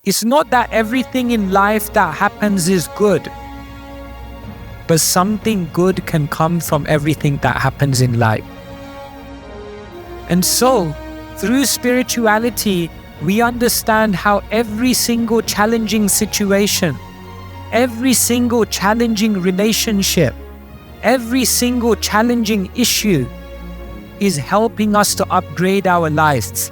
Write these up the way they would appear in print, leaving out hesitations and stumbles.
It's not that everything in life that happens is good, but something good can come from everything that happens in life. And so, through spirituality, we understand how every single challenging situation, every single challenging relationship, every single challenging issue is helping us to upgrade our lives.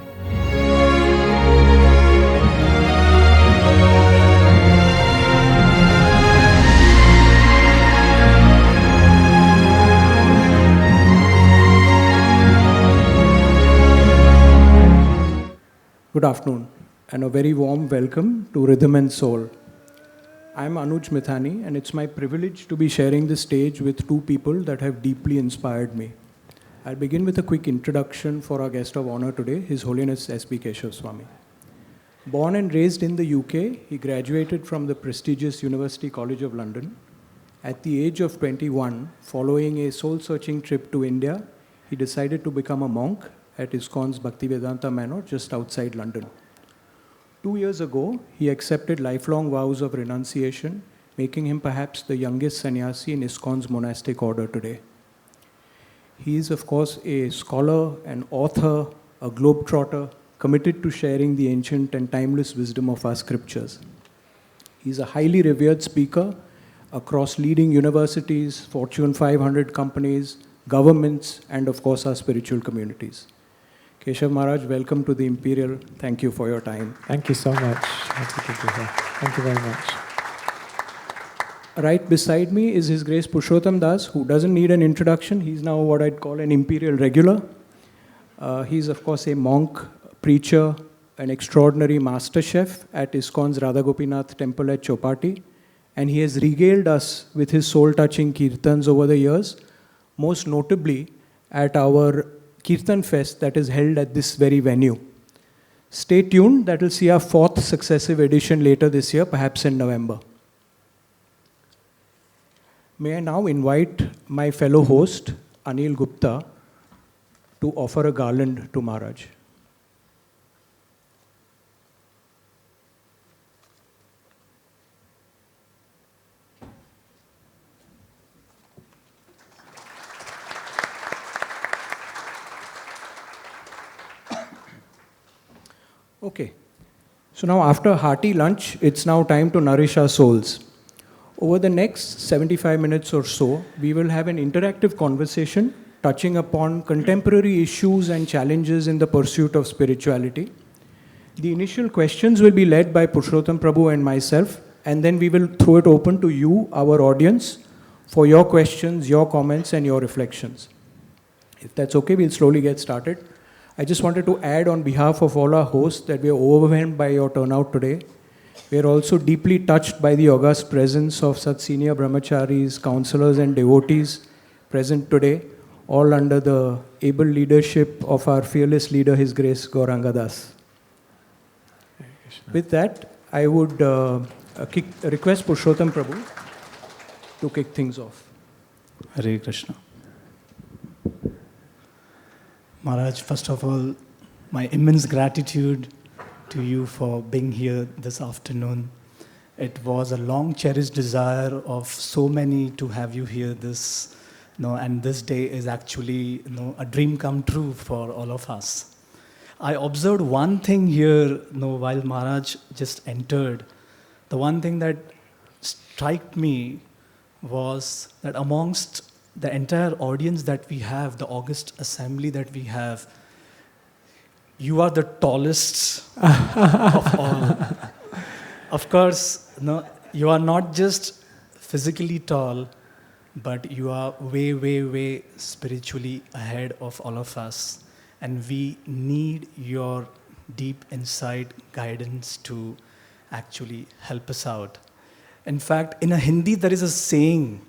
Good afternoon and a very warm welcome to Rhythm and Soul. I'm Anuj Mithani and it's my privilege to be sharing the stage with two people that have deeply inspired me. I'll begin with a quick introduction for our guest of honor today, His Holiness S.B. Keshava Swami. Born and raised in the UK, he graduated from the prestigious University College of London. At the age of 21, following a soul-searching trip to India, he decided to become a monk at ISKCON's Bhaktivedanta Manor just outside London. 2 years ago, he accepted lifelong vows of renunciation, making him perhaps the youngest sannyasi in ISKCON's monastic order today. He is, of course, a scholar, an author, a globetrotter, committed to sharing the ancient and timeless wisdom of our scriptures. He is a highly revered speaker across leading universities, Fortune 500 companies, governments, and of course our spiritual communities. Keshav Maharaj, welcome to the Imperial. Thank you for your time. Thank you so much. Happy to be here. Thank you very much. Right beside me is His Grace Purushottam Das, who doesn't need an introduction. He's now what I'd call an Imperial regular. He's of course a monk, preacher, an extraordinary master chef at ISKCON's Radha Gopinath temple at Chopati. And he has regaled us with his soul-touching kirtans over the years, most notably at our Kirtan Fest that is held at this very venue. Stay tuned, that will see our 4th successive edition later this year, perhaps in November. May I now invite my fellow host, Anil Gupta, to offer a garland to Maharaj. Okay, so now after a hearty lunch, it's now time to nourish our souls. Over the next 75 minutes or so, we will have an interactive conversation touching upon contemporary issues and challenges in the pursuit of spirituality. The initial questions will be led by Purushottam Prabhu and myself, and then we will throw it open to you, our audience, for your questions, your comments, and your reflections. If that's okay, we'll slowly get started. I just wanted to add on behalf of all our hosts that we are overwhelmed by your turnout today. We are also deeply touched by the august presence of such senior brahmacharis, counselors and devotees present today, all under the able leadership of our fearless leader, His Grace Gauranga Das. With that, I would request Purushottam Prabhu to kick things off. Hare Krishna. Maharaj, first of all, my immense gratitude to you for being here this afternoon. It was a long cherished desire of so many to have you here and this day is actually a dream come true for all of us. I observed one thing here while Maharaj just entered. The one thing that struck me was that amongst the entire audience that we have, the august assembly that we have, you are the tallest of all. Of course, you are not just physically tall, but you are way, way, way spiritually ahead of all of us. And we need your deep insight, guidance to actually help us out. In fact, in a Hindi, there is a saying,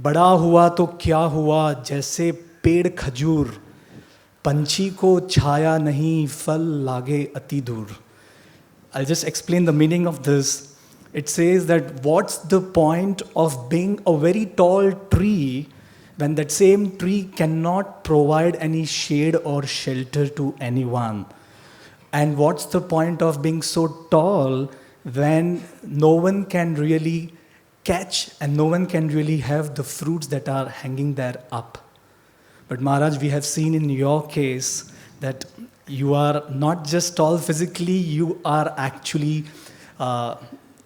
बड़ा हुआ तो क्या हुआ जैसे पेड़ खजूर पंछी को छाया नहीं फल लागे अति दूर. I'll just explain the meaning of this. It says that what's the point of being a very tall tree when that same tree cannot provide any shade or shelter to anyone? And what's the point of being so tall when no one can really catch and no one can really have the fruits that are hanging there up. But Maharaj, we have seen in your case that you are not just tall physically, you are actually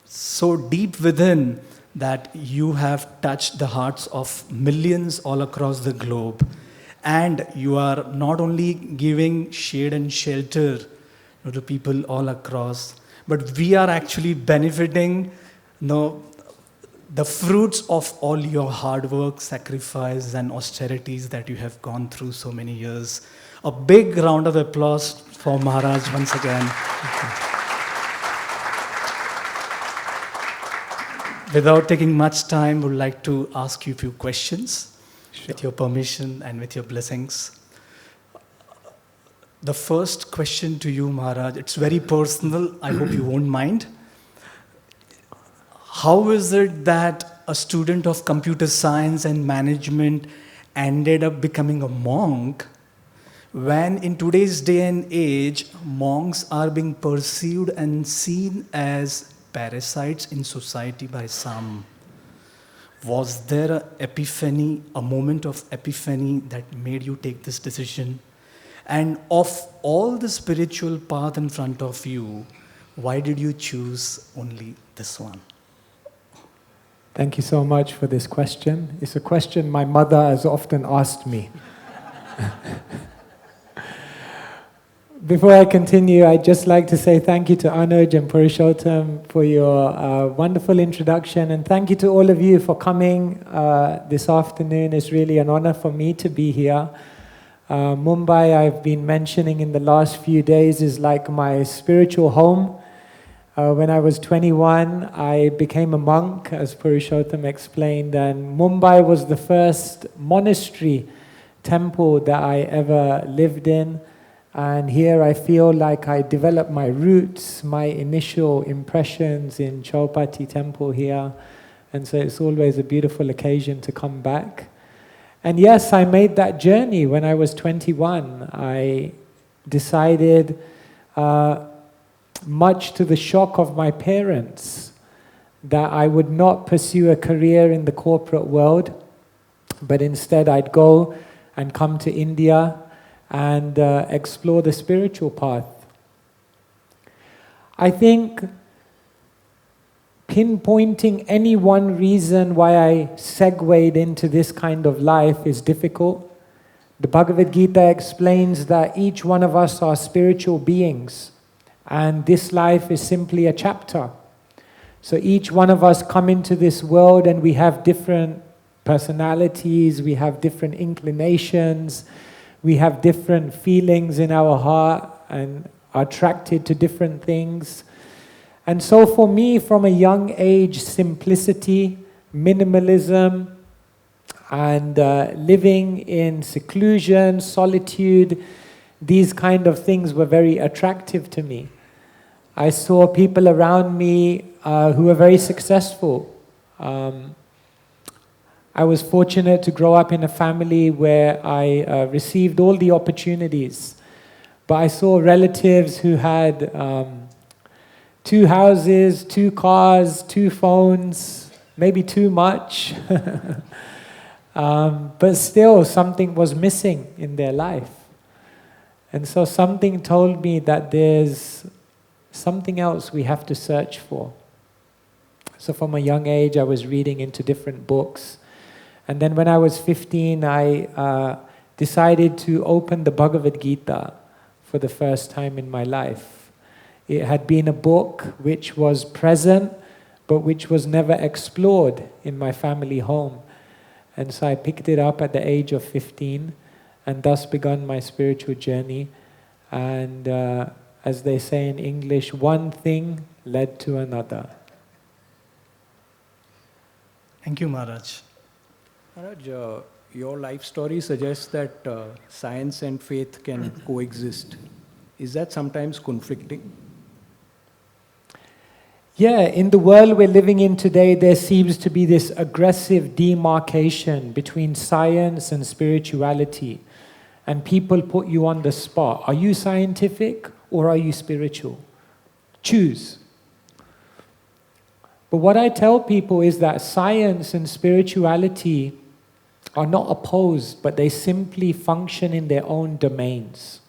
so deep within that you have touched the hearts of millions all across the globe. And you are not only giving shade and shelter to people all across, but we are actually benefiting the fruits of all your hard work, sacrifice, and austerities that you have gone through so many years. A big round of applause for Maharaj once again. Without taking much time, would like to ask you a few questions, with your permission and with your blessings. The first question to you, Maharaj, it's very personal. I hope you won't mind. How is it that a student of computer science and management ended up becoming a monk when in today's day and age, monks are being perceived and seen as parasites in society by some? Was there an epiphany, a moment of epiphany that made you take this decision? And of all the spiritual path in front of you, why did you choose only this one? Thank you so much for this question. It's a question my mother has often asked me. Before I continue, I'd just like to say thank you to Anuj and Purushottam for your wonderful introduction, and thank you to all of you for coming this afternoon. It's really an honor for me to be here. Mumbai, I've been mentioning in the last few days, is like my spiritual home. When I was 21, I became a monk, as Purushottam explained, and Mumbai was the first monastery temple that I ever lived in. And here I feel like I developed my roots, my initial impressions in Chowpatty temple here. And so it's always a beautiful occasion to come back. And yes, I made that journey when I was 21. I decided, much to the shock of my parents, that I would not pursue a career in the corporate world, but instead I'd go and come to India and explore the spiritual path. I think pinpointing any one reason why I segued into this kind of life is difficult. The Bhagavad Gita explains that each one of us are spiritual beings, and this life is simply a chapter. So each one of us come into this world and we have different personalities, we have different inclinations, we have different feelings in our heart and are attracted to different things. And so for me, from a young age, simplicity, minimalism, and living in seclusion, solitude, these kind of things were very attractive to me. I saw people around me who were very successful. I was fortunate to grow up in a family where I received all the opportunities. But I saw relatives who had 2 houses, 2 cars, 2 phones, maybe too much. But still, something was missing in their life. And so something told me that there's something else we have to search for. So from a young age, I was reading into different books. And then when I was 15, I decided to open the Bhagavad Gita for the first time in my life. It had been a book which was present, but which was never explored in my family home. And so I picked it up at the age of 15, and thus begun my spiritual journey. And as they say in English, one thing led to another. Thank you, Maharaj. Maharaj, your life story suggests that science and faith can coexist. Is that sometimes conflicting? Yeah, in the world we're living in today, there seems to be this aggressive demarcation between science and spirituality. And people put you on the spot. Are you scientific or are you spiritual? Choose. But what I tell people is that science and spirituality are not opposed, but they simply function in their own domains.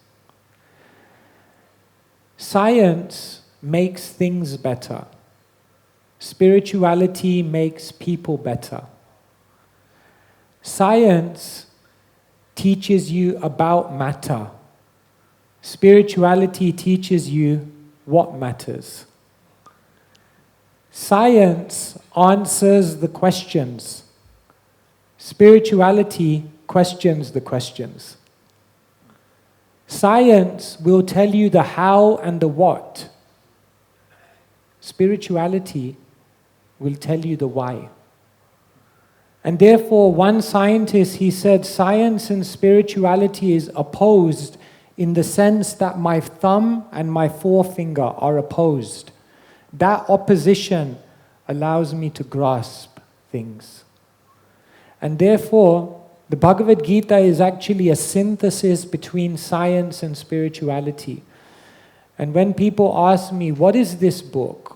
Science makes things better. Spirituality makes people better. Science teaches you about matter. Spirituality teaches you what matters. Science answers the questions. Spirituality questions the questions. Science will tell you the how and the what. Spirituality will tell you the why. And therefore, one scientist, he said, science and spirituality is opposed in the sense that my thumb and my forefinger are opposed. That opposition allows me to grasp things. And therefore, the Bhagavad Gita is actually a synthesis between science and spirituality. And when people ask me, what is this book?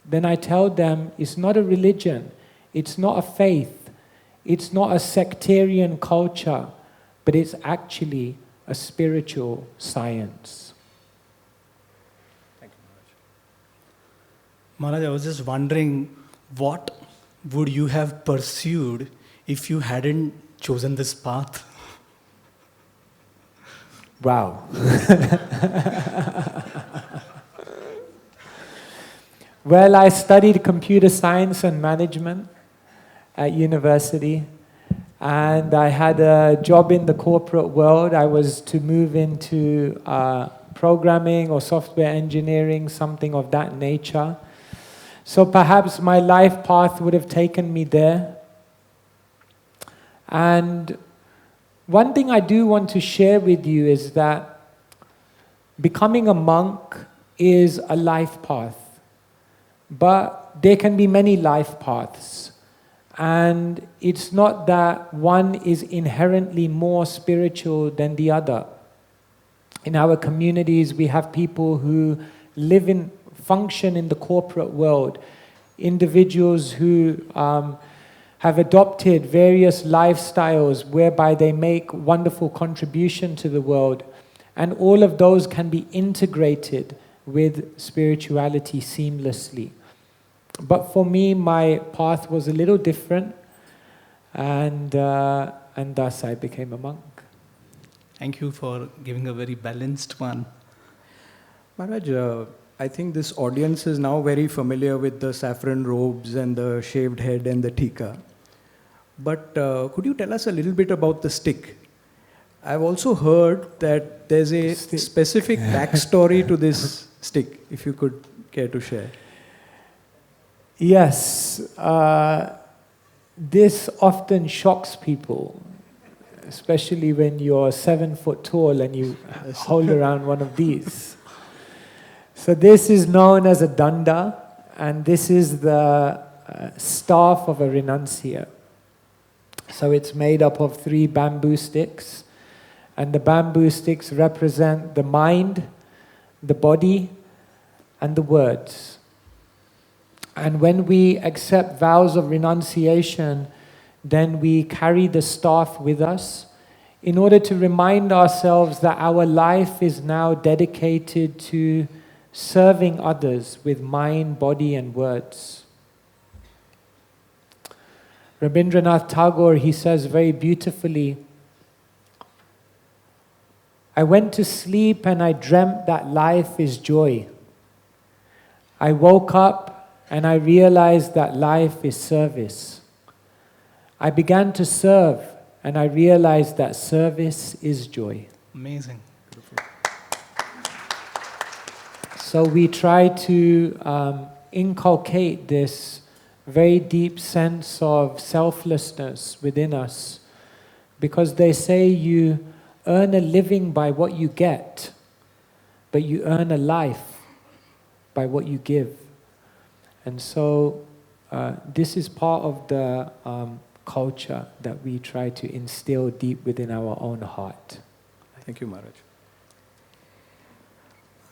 Then I tell them, it's not a religion, it's not a faith, it's not a sectarian culture, but it's actually a spiritual science. Thank you, Maharaj. Maharaj, I was just wondering, what would you have pursued if you hadn't chosen this path? Wow. Well, I studied computer science and management at university, and I had a job in the corporate world. I was to move into programming or software engineering, something of that nature. So perhaps my life path would have taken me there. And one thing I do want to share with you is that becoming a monk is a life path. But there can be many life paths. And it's not that one is inherently more spiritual than the other. In our communities, we have people who function in the corporate world, individuals who have adopted various lifestyles whereby they make wonderful contribution to the world. And all of those can be integrated with spirituality seamlessly. But for me, my path was a little different, and thus I became a monk. Thank you for giving a very balanced one. Maharaj, I think this audience is now very familiar with the saffron robes and the shaved head and the tika. But could you tell us a little bit about the stick? I've also heard that there's a specific backstory to this stick, if you could care to share. Yes, this often shocks people, especially when you're 7 foot tall and you hold around one of these. So this is known as a danda, and this is the staff of a renunciate. So it's made up of 3 bamboo sticks, and the bamboo sticks represent the mind, the body, and the words. And when we accept vows of renunciation, then we carry the staff with us in order to remind ourselves that our life is now dedicated to serving others with mind, body, and words. Rabindranath Tagore, he says very beautifully, I went to sleep and I dreamt that life is joy. I woke up and I realized that life is service. I began to serve and I realized that service is joy. Amazing. So we try to inculcate this very deep sense of selflessness within us, because they say you earn a living by what you get, but you earn a life by what you give. And so this is part of the culture that we try to instill deep within our own heart. Thank you, Maharaj.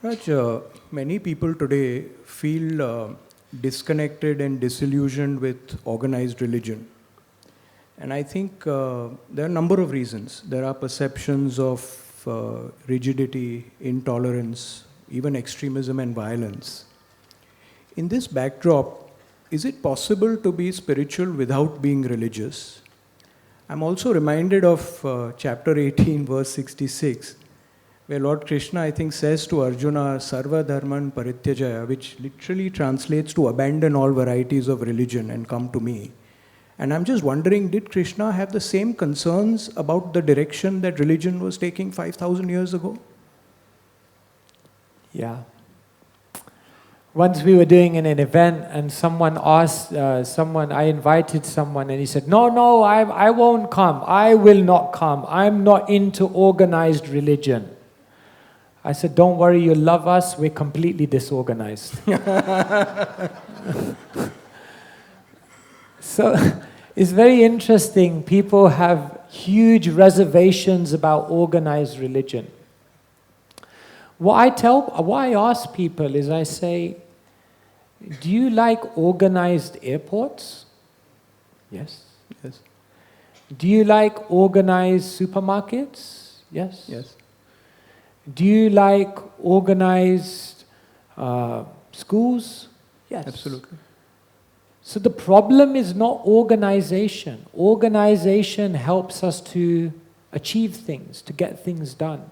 Maharaj, many people today feel disconnected and disillusioned with organized religion. And I think there are a number of reasons. There are perceptions of rigidity, intolerance, even extremism and violence. In this backdrop, is it possible to be spiritual without being religious? I'm also reminded of chapter 18, verse 66, where Lord Krishna, I think, says to Arjuna, Sarva Dharman Parityajaya, which literally translates to abandon all varieties of religion and come to me. And I'm just wondering, did Krishna have the same concerns about the direction that religion was taking 5,000 years ago? Yeah. Once we were doing an event and someone asked, I invited someone and he said, no, I won't come. I will not come. I'm not into organized religion. I said, don't worry, you love us. We're completely disorganized. So it's very interesting. People have huge reservations about organized religion. What I ask people is, I say, do you like organized airports? Yes. Yes. Do you like organized supermarkets? Yes. Yes. Do you like organized schools? Yes. Absolutely. So the problem is not organization. Organization helps us to achieve things, to get things done.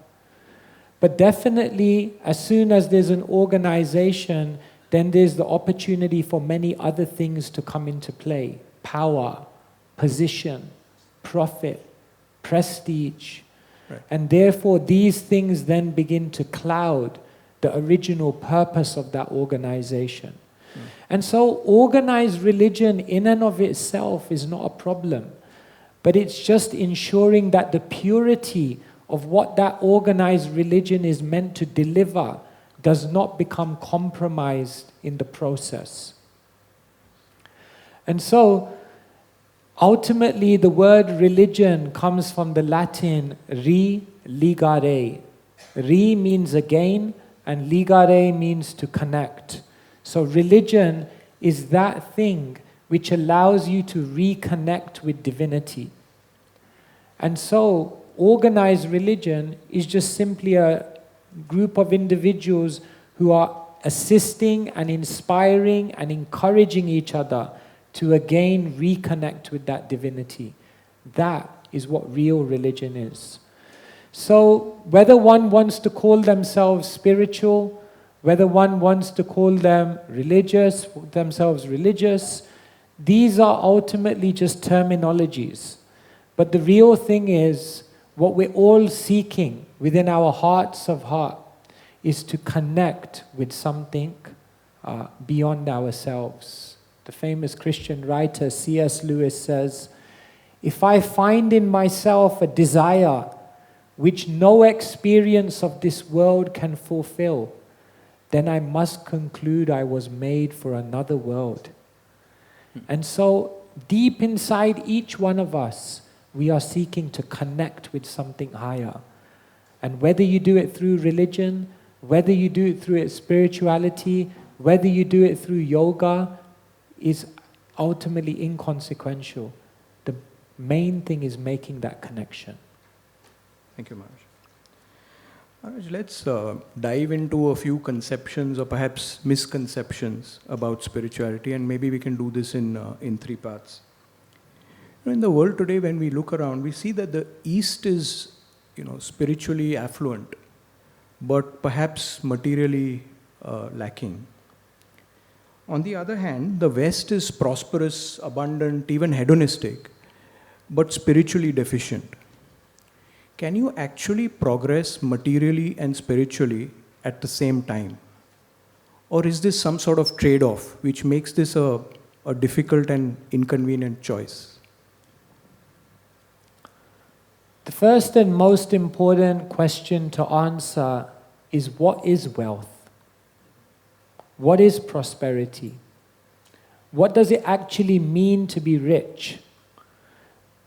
But definitely, as soon as there's an organization, then there's the opportunity for many other things to come into play. Power, position, profit, prestige. Right. And therefore, these things then begin to cloud the original purpose of that organization. And so organized religion in and of itself is not a problem, but it's just ensuring that the purity of what that organized religion is meant to deliver does not become compromised in the process. And so, ultimately the word religion comes from the Latin ligare. Re means again, and ligare means to connect. So religion is that thing which allows you to reconnect with divinity. And so organized religion is just simply a group of individuals who are assisting and inspiring and encouraging each other to again reconnect with that divinity. That is what real religion is. So whether one wants to call themselves spiritual, whether one wants to call themselves religious, these are ultimately just terminologies. But the real thing is, what we're all seeking within our hearts of heart is to connect with something beyond ourselves. The famous Christian writer C.S. Lewis says, if I find in myself a desire which no experience of this world can fulfill, then I must conclude I was made for another world. And so, deep inside each one of us, we are seeking to connect with something higher. And whether you do it through religion, whether you do it through spirituality, whether you do it through yoga, is ultimately inconsequential. The main thing is making that connection. Thank you, Maharaj. Maharaj, let's dive into a few conceptions or perhaps misconceptions about spirituality, and maybe we can do this in three parts. In the world today, when we look around, we see that the East is, spiritually affluent, but perhaps materially lacking. On the other hand, the West is prosperous, abundant, even hedonistic, but spiritually deficient. Can you actually progress materially and spiritually at the same time? Or is this some sort of trade-off which makes this a difficult and inconvenient choice? The first and most important question to answer is, what is wealth? What is prosperity? What does it actually mean to be rich?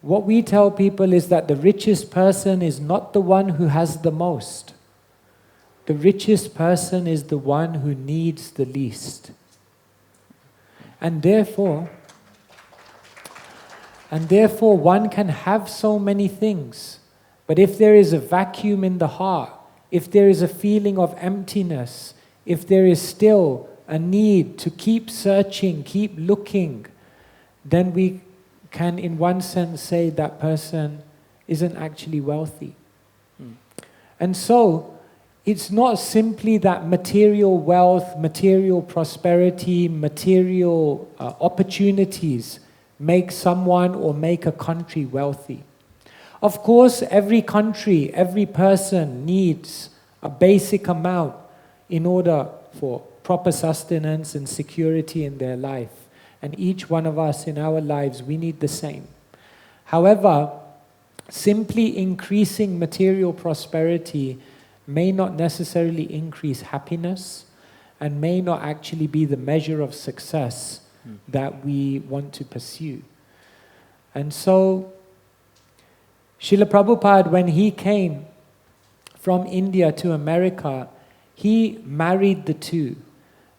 What we tell people is that the richest person is not the one who has the most. The richest person is the one who needs the least. And therefore, one can have so many things. But if there is a vacuum in the heart, if there is a feeling of emptiness, if there is still a need to keep searching, keep looking, then we can in one sense say that person isn't actually wealthy. And so, it's not simply that material wealth, material prosperity, material opportunities make someone or make a country wealthy. Of course, every country, every person needs a basic amount in order for proper sustenance and security in their life. And each one of us in our lives, we need the same. However, simply increasing material prosperity may not necessarily increase happiness and may not actually be the measure of success that we want to pursue. And so, Srila Prabhupada, when he came from India to America, he married the two.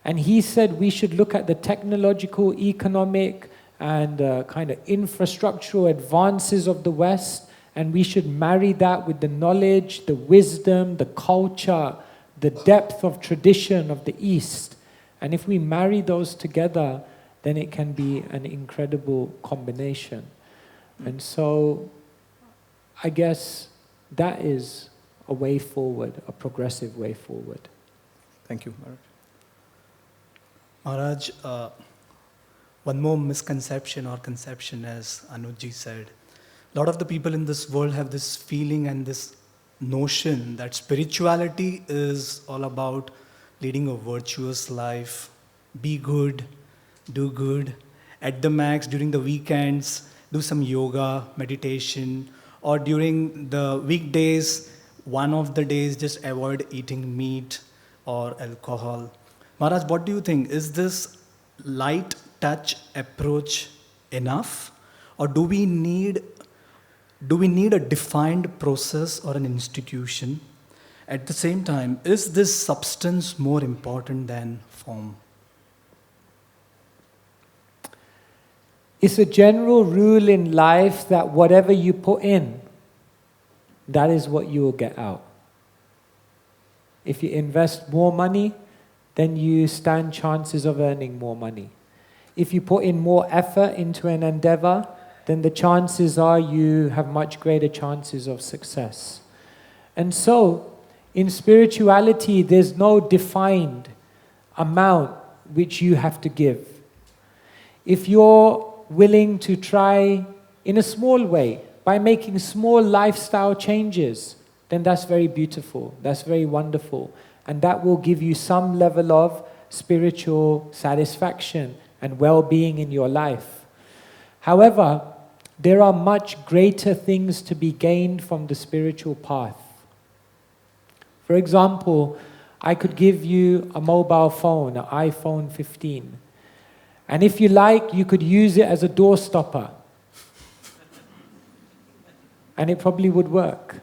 And he said we should look at the technological, economic, and kind of infrastructural advances of the West, and we should marry that with the knowledge, the wisdom, the culture, the depth of tradition of the East. And if we marry those together, then it can be an incredible combination. And so, I guess that is a way forward, a progressive way forward. Thank you, Maharaj, one more misconception or conception, as Anujji said. A lot of the people in this world have this feeling and this notion that spirituality is all about leading a virtuous life, be good, do good, at the max during the weekends, do some yoga, meditation, or during the weekdays, one of the days just avoid eating meat or alcohol. Maharaj, what do you think? Is this light touch approach enough? Or do we need a defined process or an institution? At the same time, is this substance more important than form? It's a general rule in life that whatever you put in, that is what you will get out. If you invest more money, then you stand chances of earning more money. If you put in more effort into an endeavor, then the chances are you have much greater chances of success. And so, in spirituality, there's no defined amount which you have to give. If you're willing to try in a small way, by making small lifestyle changes, then that's very beautiful, that's very wonderful, and that will give you some level of spiritual satisfaction and well-being in your life. However, there are much greater things to be gained from the spiritual path. For example, I could give you a mobile phone, an iPhone 15. And if you like, you could use it as a door stopper. And it probably would work.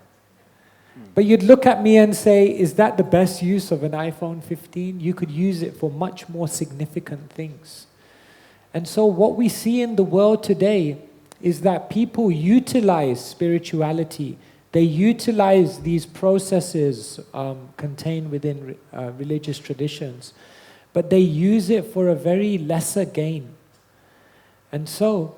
But you'd look at me and say, is that the best use of an iPhone 15? You could use it for much more significant things. And so what we see in the world today is that people utilize spirituality. They utilize these processes contained within religious traditions, but they use it for a very lesser gain. And so,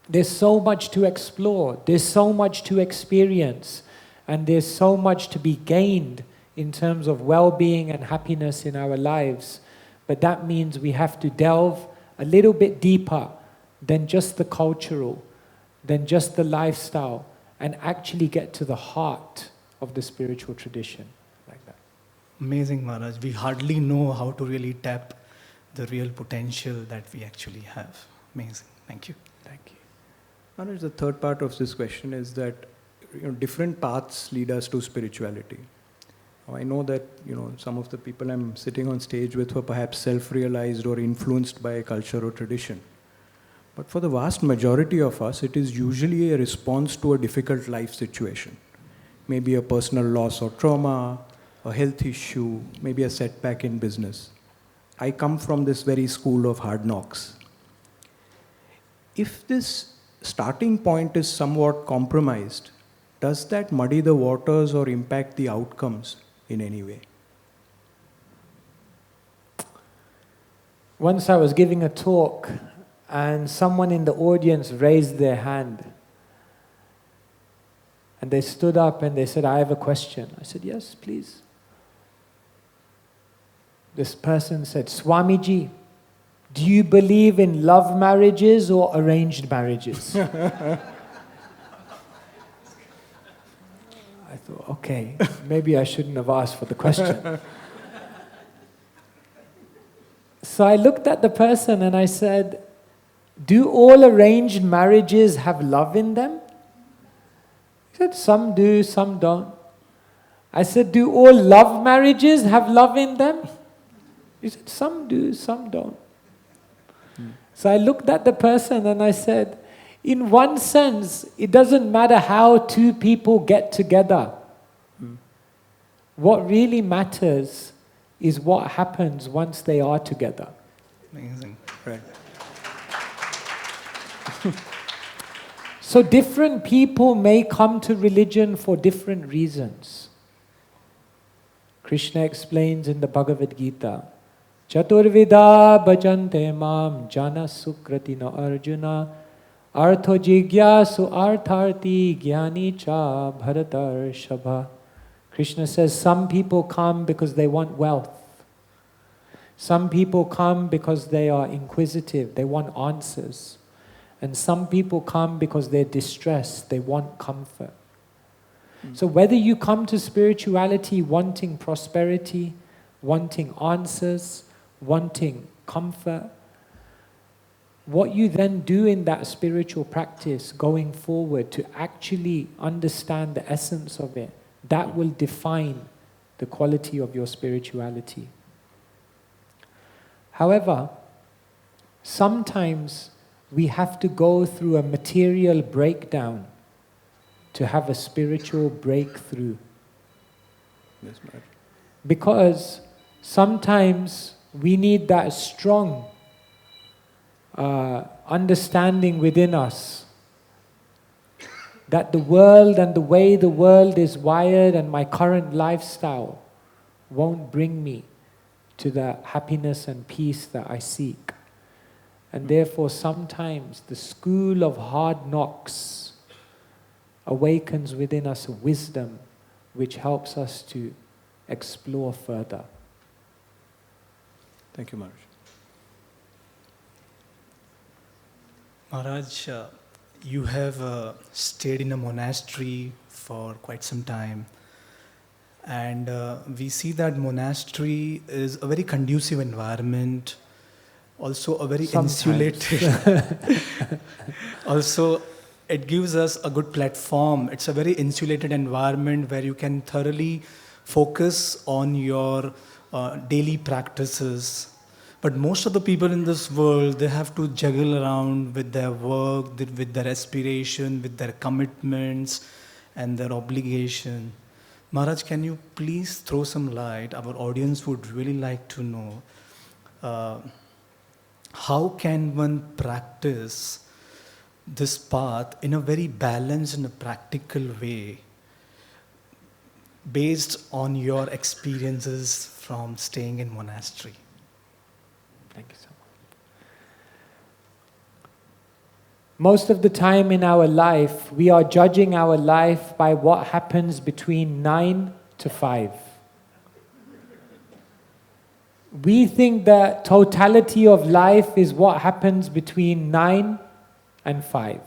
there's so much to explore, there's so much to experience, and there's so much to be gained in terms of well-being and happiness in our lives. But that means we have to delve a little bit deeper than just the cultural, than just the lifestyle, and actually get to the heart of the spiritual tradition. Like that. Amazing, Maharaj. We hardly know how to really tap the real potential that we actually have. Amazing. Thank you. Thank you. Maharaj, the third part of this question is that different paths lead us to spirituality. Now, I know that some of the people I'm sitting on stage with were perhaps self-realized or influenced by culture or tradition. But for the vast majority of us, it is usually a response to a difficult life situation. Maybe a personal loss or trauma, a health issue, maybe a setback in business. I come from this very school of hard knocks. If this starting point is somewhat compromised, does that muddy the waters or impact the outcomes in any way? Once I was giving a talk and someone in the audience raised their hand. And they stood up and they said, I have a question. I said, yes, please. This person said, Swamiji, do you believe in love marriages or arranged marriages? I thought, okay, maybe I shouldn't have asked for the question. So I looked at the person and I said, do all arranged marriages have love in them? He said, some do, some don't. I said, do all love marriages have love in them? He said, some do, some don't. So I looked at the person and I said, in one sense, it doesn't matter how two people get together. What really matters is what happens once they are together. Amazing. Right. So different people may come to religion for different reasons. Krishna explains in the Bhagavad Gita, Chaturvida bhajante mam jana sukratina arjuna artho jigyasu artharti jnani cha bharatar shabha. Krishna says some people come because they want wealth. Some people come because they are inquisitive, they want answers. And some people come because they're distressed, they want comfort. So whether you come to spirituality wanting prosperity, wanting answers, wanting comfort, what you then do in that spiritual practice going forward to actually understand the essence of it, that will define the quality of your spirituality. However, sometimes we have to go through a material breakdown to have a spiritual breakthrough. Yes, Maharaj. Because sometimes we need that strong understanding within us that the world and the way the world is wired and my current lifestyle won't bring me to the happiness and peace that I seek. And therefore sometimes the school of hard knocks awakens within us a wisdom which helps us to explore further. Thank you, Maharaj. Maharaj, you have stayed in a monastery for quite some time. And we see that monastery is a very conducive environment, also a very insulated. Also, it gives us a good platform. It's a very insulated environment where you can thoroughly focus on your daily practices. But most of the people in this world, they have to juggle around with their work, with their aspiration, with their commitments and their obligation. Maharaj, can you please throw some light? Our audience would really like to know how can one practice this path in a very balanced and a practical way based on your experiences from staying in monastery? Thank you so much. Most of the time in our life, we are judging our life by what happens between 9 to 5. We think that totality of life is what happens between 9 and 5.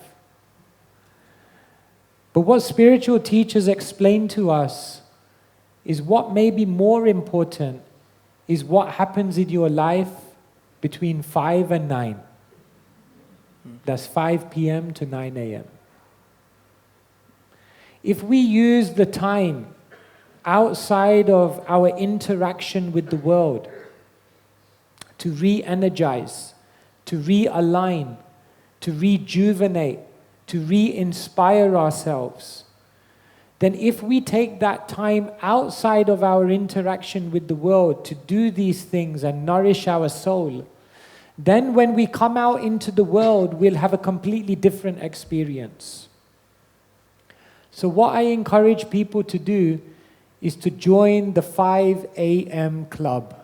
But what spiritual teachers explain to us is what may be more important is what happens in your life between 5 and 9. That's 5 p.m. to 9 a.m. If we use the time outside of our interaction with the world to re-energize, to realign, to rejuvenate, to re-inspire ourselves, then if we take that time outside of our interaction with the world to do these things and nourish our soul, then when we come out into the world, we'll have a completely different experience. So what I encourage people to do is to join the 5 a.m. club.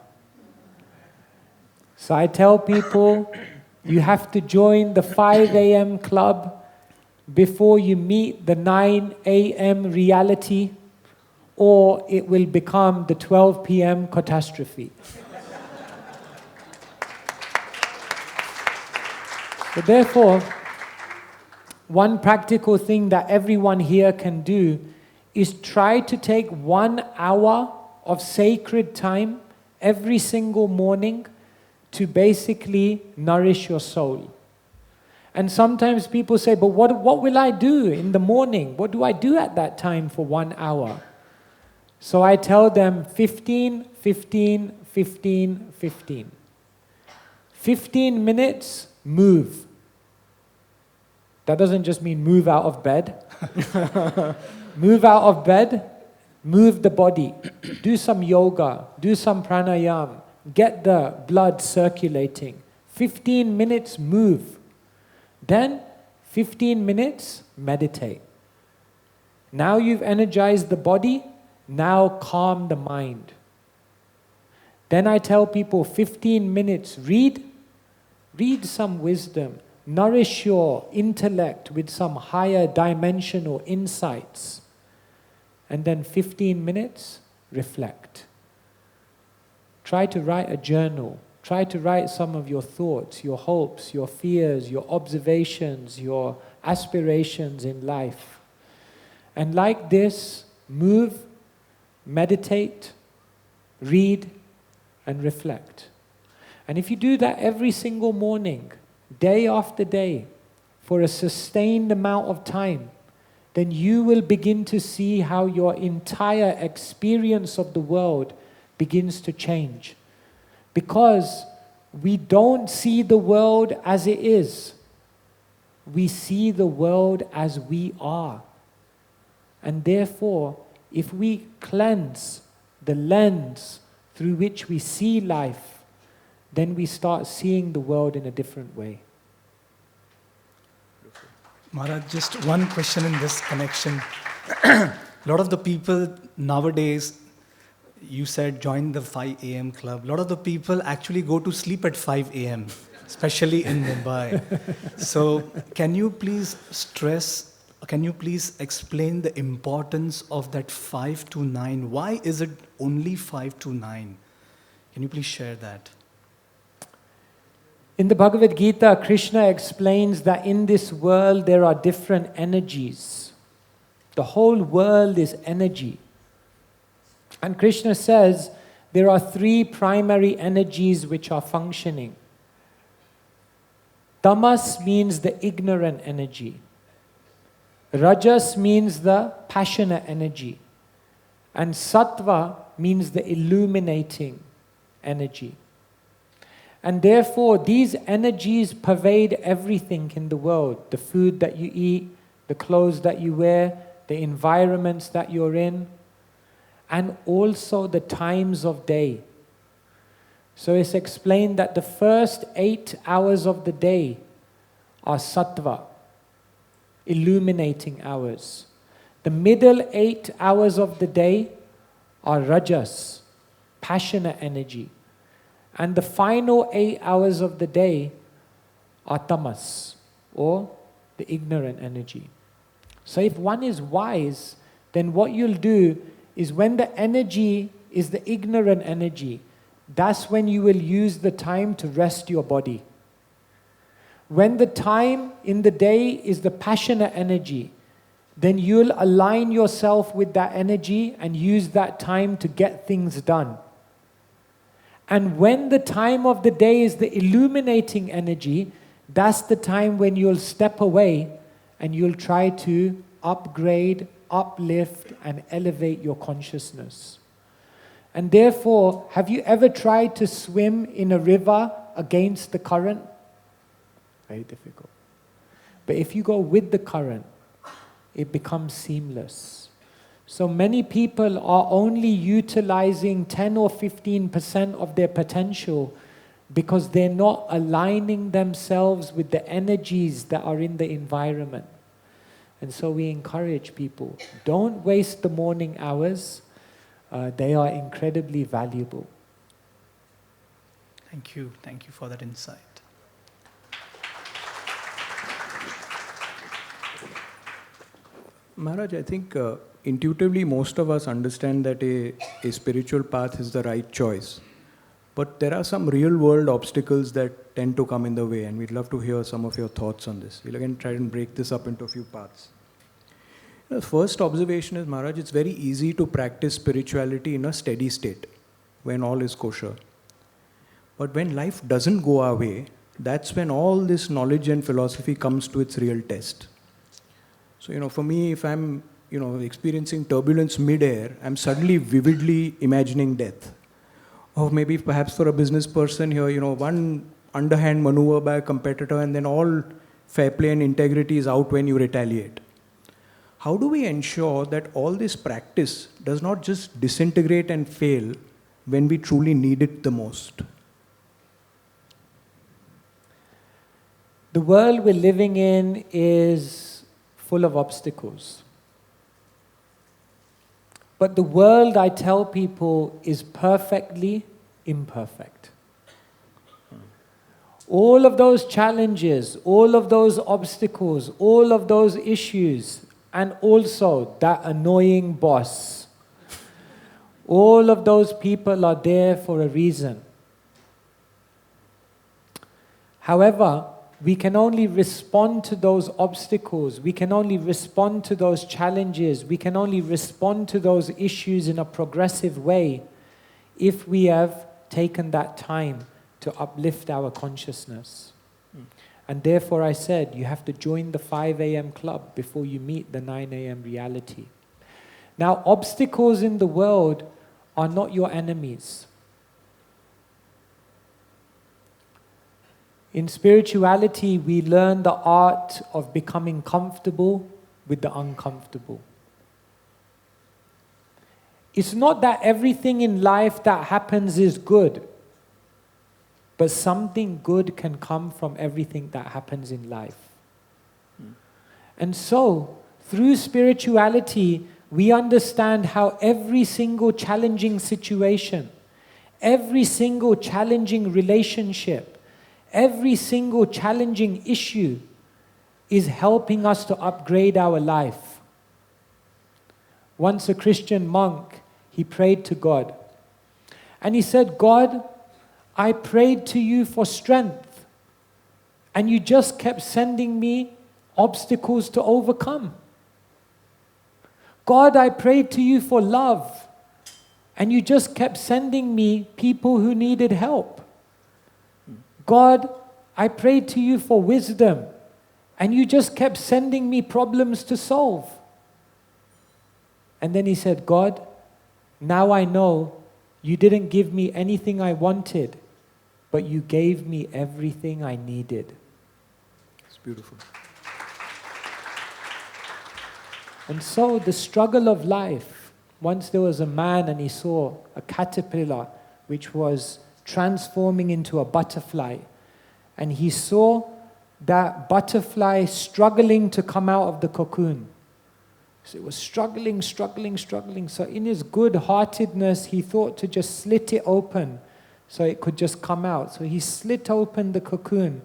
So I tell people, you have to join the 5 a.m. club before you meet the 9 a.m. reality, or it will become the 12 p.m. catastrophe. So therefore, one practical thing that everyone here can do is try to take 1 hour of sacred time every single morning to basically nourish your soul. And sometimes people say, but what will I do in the morning? What do I do at that time for 1 hour? So I tell them 15, 15, 15, 15. 15 minutes, move. That doesn't just mean move out of bed. Move out of bed, move the body. Do some yoga, do some pranayama, get the blood circulating. 15 minutes, move. Then 15 minutes, meditate. Now you've energized the body, now calm the mind. Then I tell people 15 minutes, read some wisdom, nourish your intellect with some higher dimensional insights. And then 15 minutes, reflect. Try to write a journal. Try to write some of your thoughts, your hopes, your fears, your observations, your aspirations in life. And like this, move, meditate, read, and reflect. And if you do that every single morning, day after day, for a sustained amount of time, then you will begin to see how your entire experience of the world begins to change. Because we don't see the world as it is. We see the world as we are. And therefore, if we cleanse the lens through which we see life, then we start seeing the world in a different way. Maharaj, just one question in this connection. A lot of the people nowadays, you said join the 5 a.m. club. A lot of the people actually go to sleep at 5 a.m., especially in Mumbai. So can you please explain the importance of that 5 to 9? Why is it only 5 to 9? Can you please share that? In the Bhagavad Gita, Krishna explains that in this world there are different energies. The whole world is energy. And Krishna says there are 3 primary energies which are functioning. Tamas means the ignorant energy. Rajas means the passionate energy. And Sattva means the illuminating energy. And therefore, these energies pervade everything in the world. The food that you eat, the clothes that you wear, the environments that you're in, and also the times of day. So it's explained that the first 8 hours of the day are sattva, illuminating hours. The middle 8 hours of the day are rajas, passionate energy. And the final 8 hours of the day are tamas, or the ignorant energy. So if one is wise, then what you'll do is when the energy is the ignorant energy, that's when you will use the time to rest your body. When the time in the day is the passionate energy, then you'll align yourself with that energy and use that time to get things done. And when the time of the day is the illuminating energy, that's the time when you'll step away and you'll try to upgrade, uplift, and elevate your consciousness. And therefore, have you ever tried to swim in a river against the current? Very difficult. But if you go with the current, it becomes seamless. So many people are only utilizing 10 or 15% of their potential because they're not aligning themselves with the energies that are in the environment. And so we encourage people, don't waste the morning hours. They are incredibly valuable. Thank you for that insight. Maharaj, I think intuitively most of us understand that a spiritual path is the right choice. But there are some real world obstacles that tend to come in the way, and we'd love to hear some of your thoughts on this. We'll again try and break this up into a few parts. The first observation is, Maharaj, it's very easy to practice spirituality in a steady state, when all is kosher. But when life doesn't go our way, that's when all this knowledge and philosophy comes to its real test. So, for me, if I'm, experiencing turbulence mid-air, I'm suddenly vividly imagining death. Or maybe perhaps for a business person here, one underhand maneuver by a competitor and then all fair play and integrity is out when you retaliate. How do we ensure that all this practice does not just disintegrate and fail when we truly need it the most? The world we're living in is full of obstacles. But the world, I tell people, is perfectly imperfect. All of those challenges, all of those obstacles, all of those issues, and also that annoying boss, all of those people are there for a reason. However, we can only respond to those obstacles, we can only respond to those challenges, we can only respond to those issues in a progressive way if we have taken that time to uplift our consciousness. And therefore I said, you have to join the 5 a.m. club before you meet the 9 a.m. reality. Now, obstacles in the world are not your enemies. In spirituality, we learn the art of becoming comfortable with the uncomfortable. It's not that everything in life that happens is good, but something good can come from everything that happens in life. And so, through spirituality, we understand how every single challenging situation, every single challenging relationship, every single challenging issue is helping us to upgrade our life. Once a Christian monk, he prayed to God. And he said, God, I prayed to you for strength, and you just kept sending me obstacles to overcome. God, I prayed to you for love, and you just kept sending me people who needed help. God, I prayed to you for wisdom, and you just kept sending me problems to solve. And then he said, God, now I know you didn't give me anything I wanted, but you gave me everything I needed. It's beautiful. And so the struggle of life, once there was a man and he saw a caterpillar which was transforming into a butterfly, and he saw that butterfly struggling to come out of the cocoon. So it was struggling. So in his good-heartedness, he thought to just slit it open so it could just come out. So he slit open the cocoon,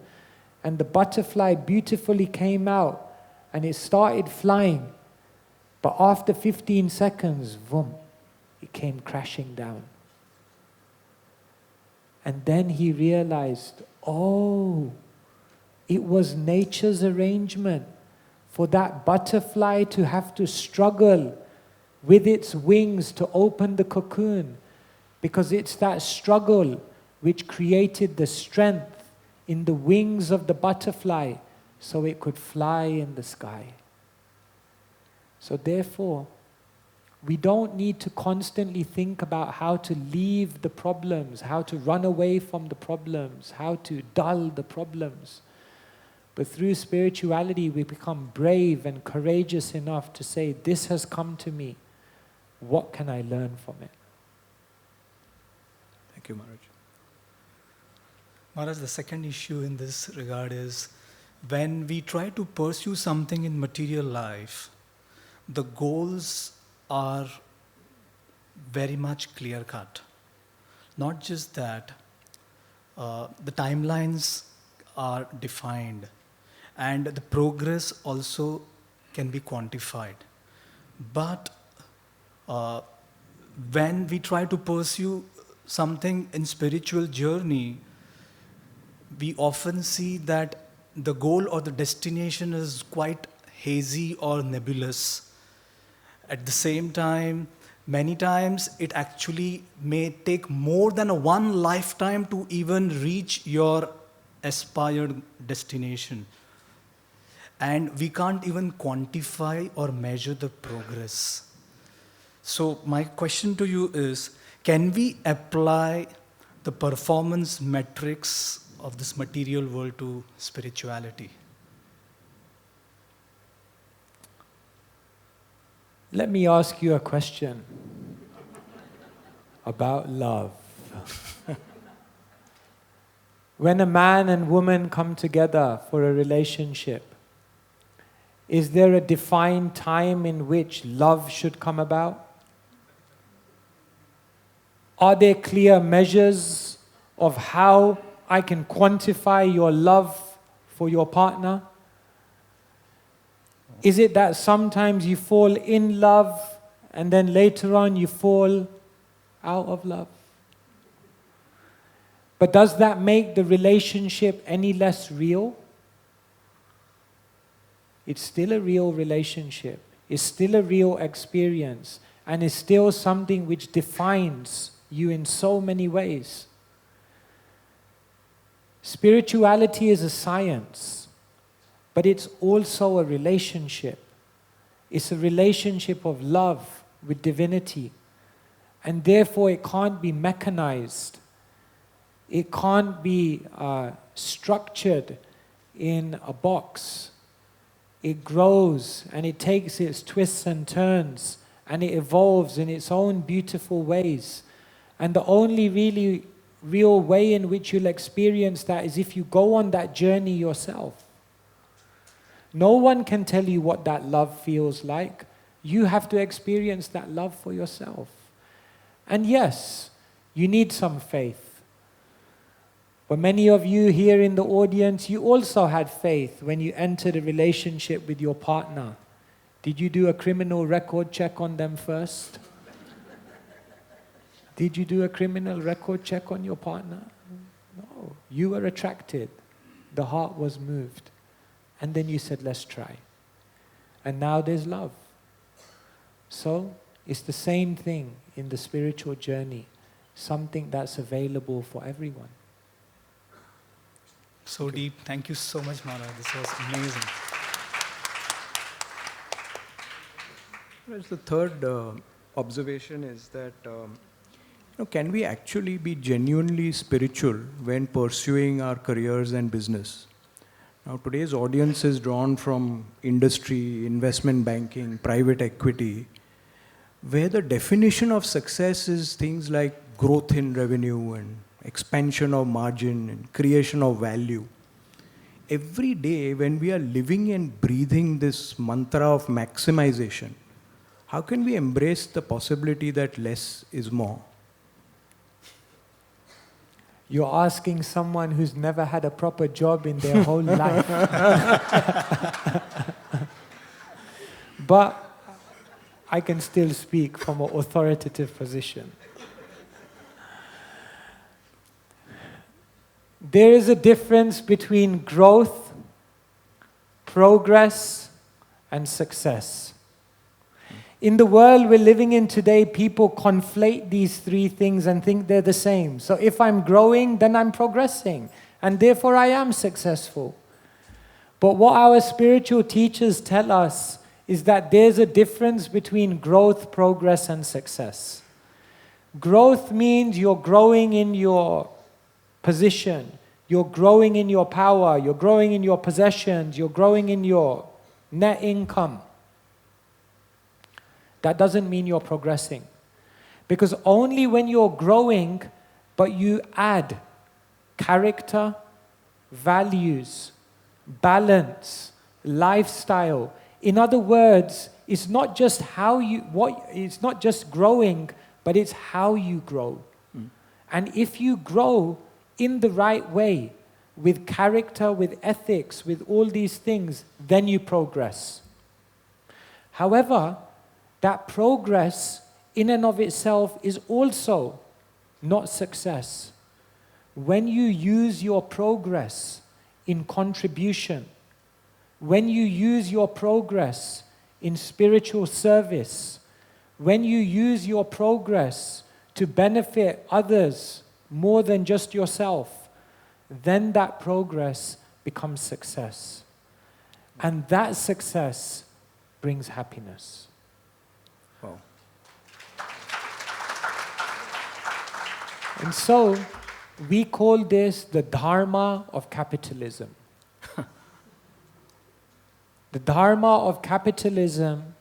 and the butterfly beautifully came out, and it started flying. But after 15 seconds, boom, it came crashing down. And then he realized, oh, it was nature's arrangement for that butterfly to have to struggle with its wings to open the cocoon, because it's that struggle which created the strength in the wings of the butterfly so it could fly in the sky. So therefore, we don't need to constantly think about how to leave the problems, how to run away from the problems, how to dull the problems. But through spirituality, we become brave and courageous enough to say, this has come to me. What can I learn from it? Thank you, Maharaj. Maharaj, the second issue in this regard is when we try to pursue something in material life, the goals are very much clear-cut. Not just that, the timelines are defined and the progress also can be quantified. But when we try to pursue something in spiritual journey, we often see that the goal or the destination is quite hazy or nebulous. At the same time, many times it actually may take more than one lifetime to even reach your aspired destination. And we can't even quantify or measure the progress. So my question to you is, can we apply the performance metrics of this material world to spirituality? Let me ask you a question about love. When a man and woman come together for a relationship, is there a defined time in which love should come about? Are there clear measures of how I can quantify your love for your partner? Is it that sometimes you fall in love and then later on you fall out of love? But does that make the relationship any less real? It's still a real relationship. It's still a real experience. And it's still something which defines you in so many ways. Spirituality is a science, but it's also a relationship. It's a relationship of love with divinity. And therefore it can't be mechanized. It can't be structured in a box. It grows and it takes its twists and turns and it evolves in its own beautiful ways. And the only really real way in which you'll experience that is if you go on that journey yourself. No one can tell you what that love feels like. You have to experience that love for yourself. And yes, you need some faith. But many of you here in the audience, you also had faith when you entered a relationship with your partner. Did you do a criminal record check on them first? Did you do a criminal record check on your partner? No. You were attracted. The heart was moved. And then you said, let's try. And now there's love. So it's the same thing in the spiritual journey. Something that's available for everyone. So deep. Thank you so much, Maharaj. This was amazing. The third observation is that can we actually be genuinely spiritual when pursuing our careers and business? Now, today's audience is drawn from industry, investment banking, private equity, where the definition of success is things like growth in revenue and expansion of margin and creation of value. Every day when we are living and breathing this mantra of maximization, how can we embrace the possibility that less is more? You're asking someone who's never had a proper job in their whole life. But I can still speak from an authoritative position. There is a difference between growth, progress, and success. In the world we're living in today, people conflate these three things and think they're the same. So if I'm growing, then I'm progressing, and therefore I am successful. But what our spiritual teachers tell us is that there's a difference between growth, progress, and success. Growth means you're growing in your position, you're growing in your power, you're growing in your possessions, you're growing in your net income. that doesn't mean you're progressing. Because only when you're growing, but you add character, values, balance, lifestyle. In other words, it's not just it's not just growing, but it's how you grow. And if you grow in the right way, with character, with ethics, with all these things, then you progress. However, that progress in and of itself is also not success. When you use your progress in contribution, when you use your progress in spiritual service, when you use your progress to benefit others more than just yourself, then that progress becomes success. And that success brings happiness. Wow. And so, we call this the Dharma of capitalism. The Dharma of capitalism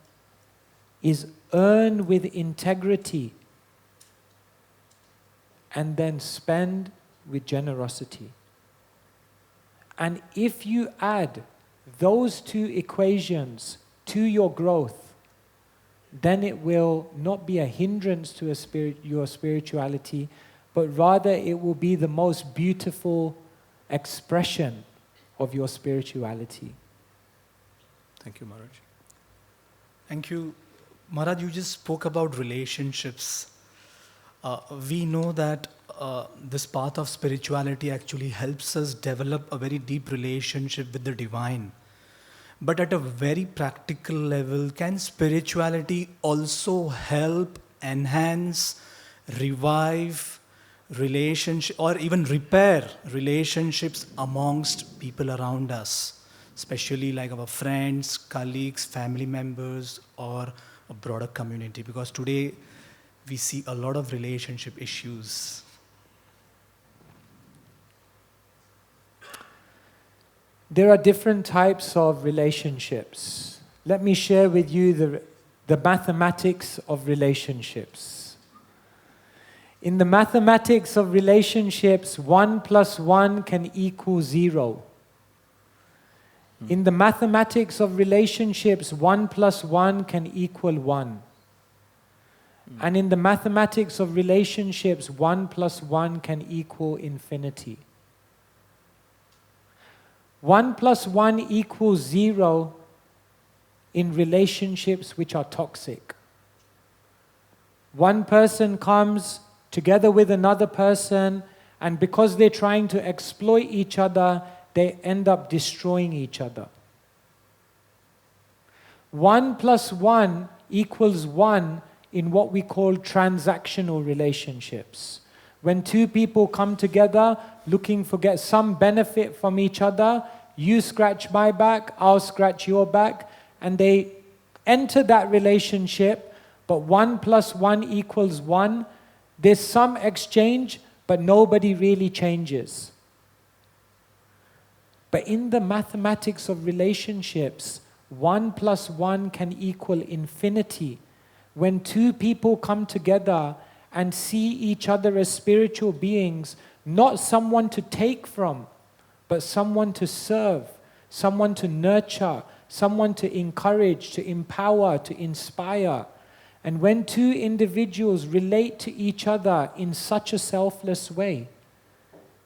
is earn with integrity and then spend with generosity. And if you add those two equations to your growth, then it will not be a hindrance to your spirituality, but rather it will be the most beautiful expression of your spirituality. Thank you, Maharaj. Thank you. Maharaj, you just spoke about relationships. We know that this path of spirituality actually helps us develop a very deep relationship with the divine. But at a very practical level, can spirituality also help enhance, revive relationship, or even repair relationships amongst people around us, especially like our friends, colleagues, family members, or a broader community? Because today we see a lot of relationship issues. There are different types of relationships. Let me share with you the mathematics of relationships. In the mathematics of relationships, 1 + 1 can equal 0. In the mathematics of relationships, 1 + 1 can equal 1. And in the mathematics of relationships, 1 + 1 can equal infinity. 1 + 1 equals 0 in relationships which are toxic. One person comes together with another person, and because they're trying to exploit each other, they end up destroying each other. 1 + 1 equals 1 in what we call transactional relationships. When two people come together looking for get some benefit from each other, you scratch my back, I'll scratch your back, and they enter that relationship, but 1 + 1 equals 1. There's some exchange, but nobody really changes. But in the mathematics of relationships, 1 + 1 can equal infinity. When two people come together and see each other as spiritual beings, not someone to take from, but someone to serve, someone to nurture, someone to encourage, to empower, to inspire. And when two individuals relate to each other in such a selfless way,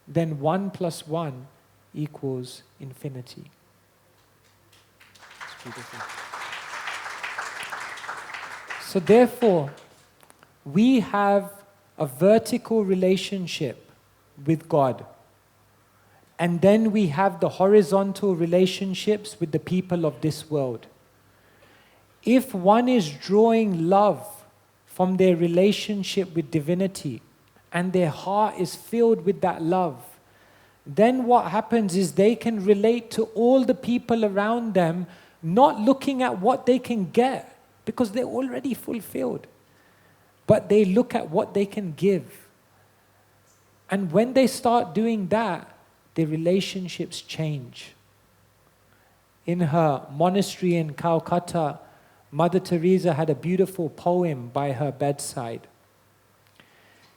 then 1 + 1 equals infinity. It's beautiful. So therefore, we have a vertical relationship with God. And then we have the horizontal relationships with the people of this world. If one is drawing love from their relationship with divinity, and their heart is filled with that love, then what happens is they can relate to all the people around them, not looking at what they can get, because they're already fulfilled. But they look at what they can give. And when they start doing that, their relationships change. In her monastery in Calcutta, Mother Teresa had a beautiful poem by her bedside.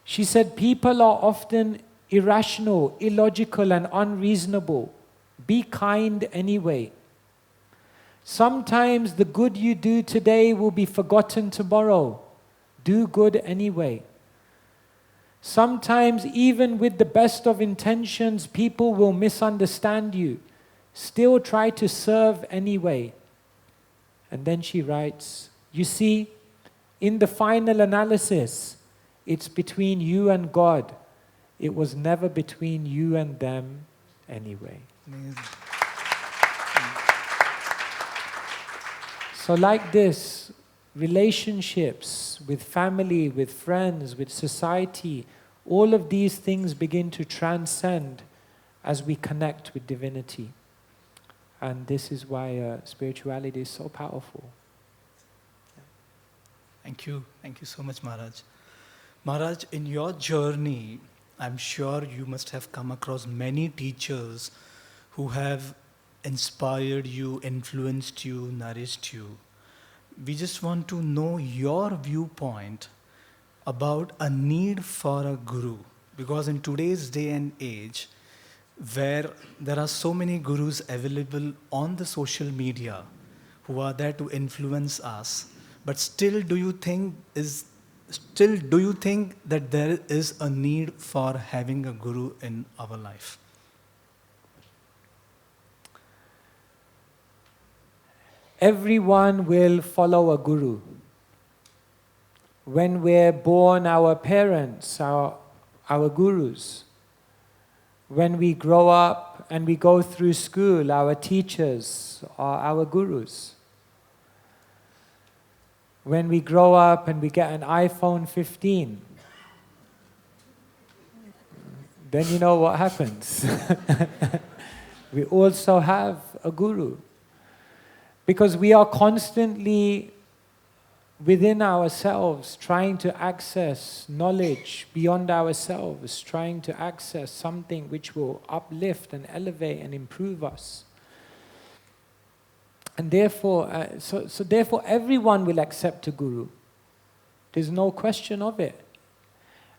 She said, "People are often irrational, illogical, and unreasonable. Be kind anyway. Sometimes the good you do today will be forgotten tomorrow. Do good anyway. Sometimes, even with the best of intentions, people will misunderstand you. Still try to serve anyway." And then she writes, "You see, in the final analysis, it's between you and God. It was never between you and them anyway." Amazing. So like this, relationships with family, with friends, with society, all of these things begin to transcend as we connect with divinity. And this is why spirituality is so powerful. Thank you. Thank you so much, Maharaj. Maharaj, in your journey, I'm sure you must have come across many teachers who have inspired you, influenced you, nourished you. We just want to know your viewpoint about a need for a guru. Because in today's day and age, where there are so many gurus available on the social media who are there to influence us, but still do you think that there is a need for having a guru in our life? Everyone will follow a guru. When we're born, our parents are our gurus. When we grow up and we go through school, our teachers are our gurus. When we grow up and we get an iPhone 15, then you know what happens. We also have a guru. Because we are constantly within ourselves trying to access knowledge beyond ourselves, trying to access something which will uplift and elevate and improve us. And therefore, therefore everyone will accept a guru. There's no question of it.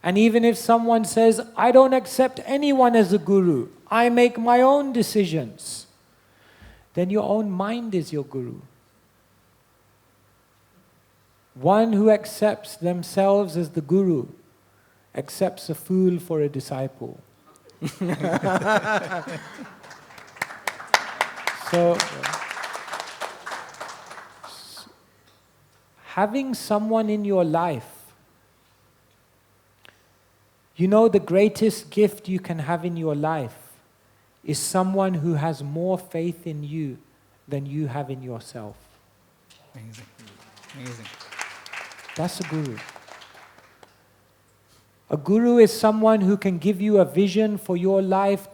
And even if someone says, "I don't accept anyone as a guru, I make my own decisions," then your own mind is your guru. One who accepts themselves as the guru accepts a fool for a disciple. So, having someone in your life, you know, the greatest gift you can have in your life is someone who has more faith in you than you have in yourself. Amazing. Amazing. That's a guru. A guru is someone who can give you a vision for your life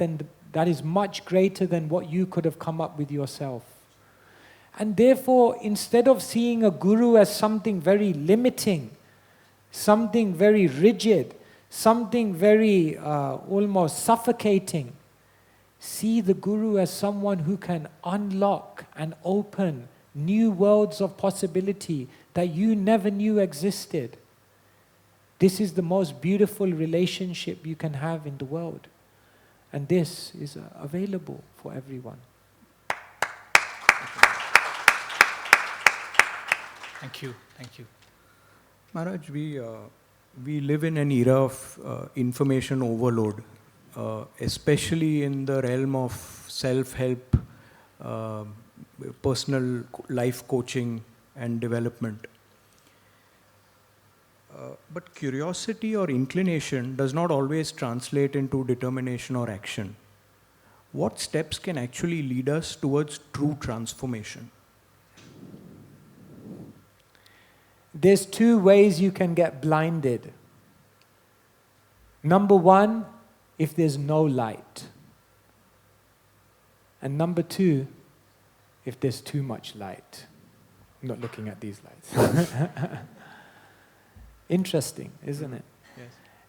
that is much greater than what you could have come up with yourself. And therefore, instead of seeing a guru as something very limiting, something very rigid, something very almost suffocating, see the guru as someone who can unlock and open new worlds of possibility that you never knew existed. This is the most beautiful relationship you can have in the world. And this is available for everyone. Thank you. Thank you. Maharaj, we live in an era of information overload, especially in the realm of self-help, personal life coaching and development. But curiosity or inclination does not always translate into determination or action. What steps can actually lead us towards true transformation? There's two ways you can get blinded. Number one, if there's no light. And number two, if there's too much light. I'm not looking at these lights. Interesting, isn't it? Yes.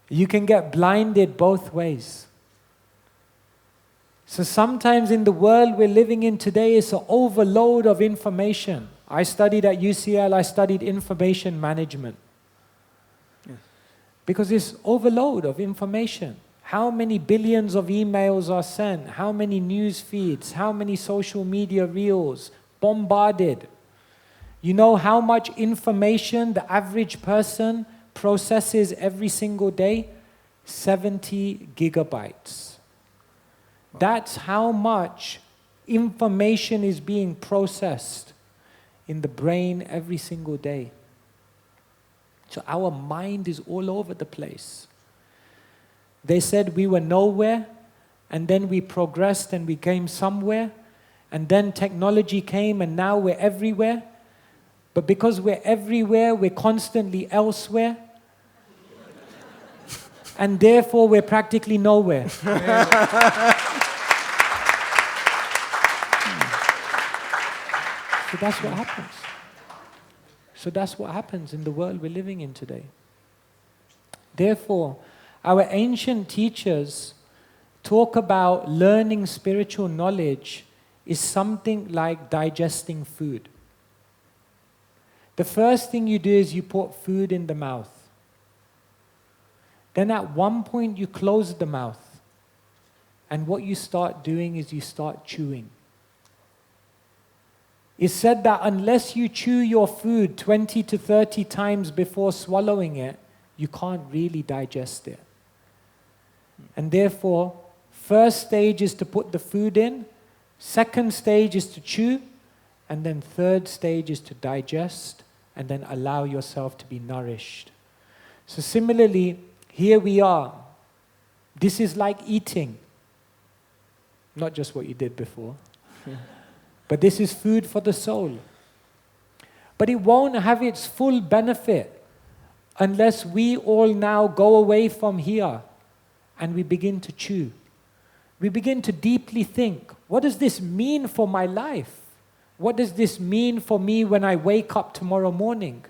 You can get blinded both ways. So sometimes in the world we're living in today, it's an overload of information. I studied at UCL, I studied information management. Yes. Because this overload of information. How many billions of emails are sent? How many news feeds? How many social media reels? Bombarded. You know how much information the average person processes every single day? 70 gigabytes. That's how much information is being processed in the brain every single day. So our mind is all over the place. They said we were nowhere, and then we progressed and we came somewhere, and then technology came and now we're everywhere. But because we're everywhere, we're constantly elsewhere. And therefore we're practically nowhere. So that's what happens. So that's what happens in the world we're living in today. Therefore, our ancient teachers talk about learning spiritual knowledge is something like digesting food. The first thing you do is you put food in the mouth. Then at one point you close the mouth. And what you start doing is you start chewing. It's said that unless you chew your food 20 to 30 times before swallowing it, you can't really digest it. And therefore, first stage is to put the food in, second stage is to chew, and then third stage is to digest, and then allow yourself to be nourished. So similarly, here we are. This is like eating. Not just what you did before. But this is food for the soul. But it won't have its full benefit unless we all now go away from here and we begin to chew. We begin to deeply think, what does this mean for my life? What does this mean for me when I wake up tomorrow morning?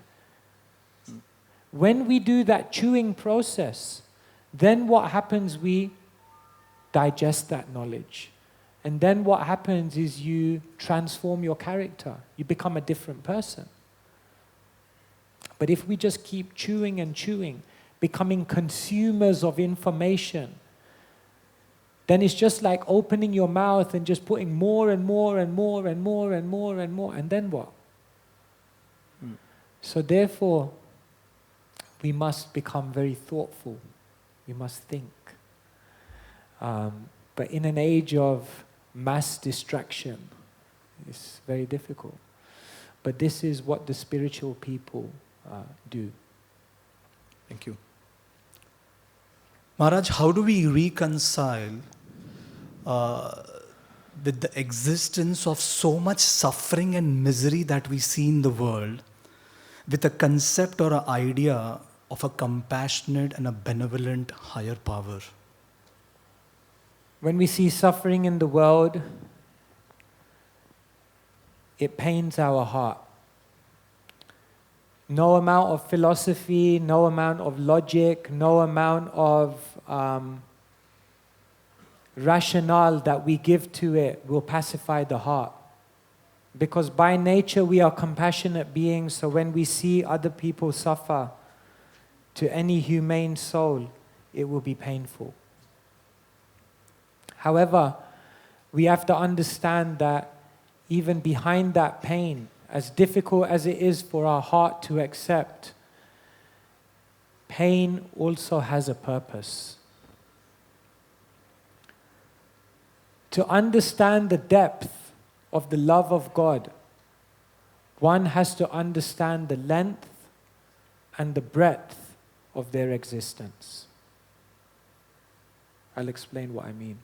When we do that chewing process, then what happens? We digest that knowledge. And then what happens is you transform your character. You become a different person. But if we just keep chewing and chewing, becoming consumers of information, then it's just like opening your mouth and just putting more and more and more and more and more and more. And then what? So therefore, we must become very thoughtful. We must think. But in an age of mass distraction, it's very difficult. But this is what the spiritual people do. Thank you. Maharaj, how do we reconcile with the existence of so much suffering and misery that we see in the world with a concept or an idea of a compassionate and a benevolent higher power? When we see suffering in the world, it pains our heart. No amount of philosophy, no amount of logic, no amount of rationale that we give to it will pacify the heart. Because by nature we are compassionate beings, so when we see other people suffer, to any humane soul, it will be painful. However, we have to understand that even behind that pain, as difficult as it is for our heart to accept, pain also has a purpose. To understand the depth of the love of God, one has to understand the length and the breadth of their existence. I'll explain what I mean.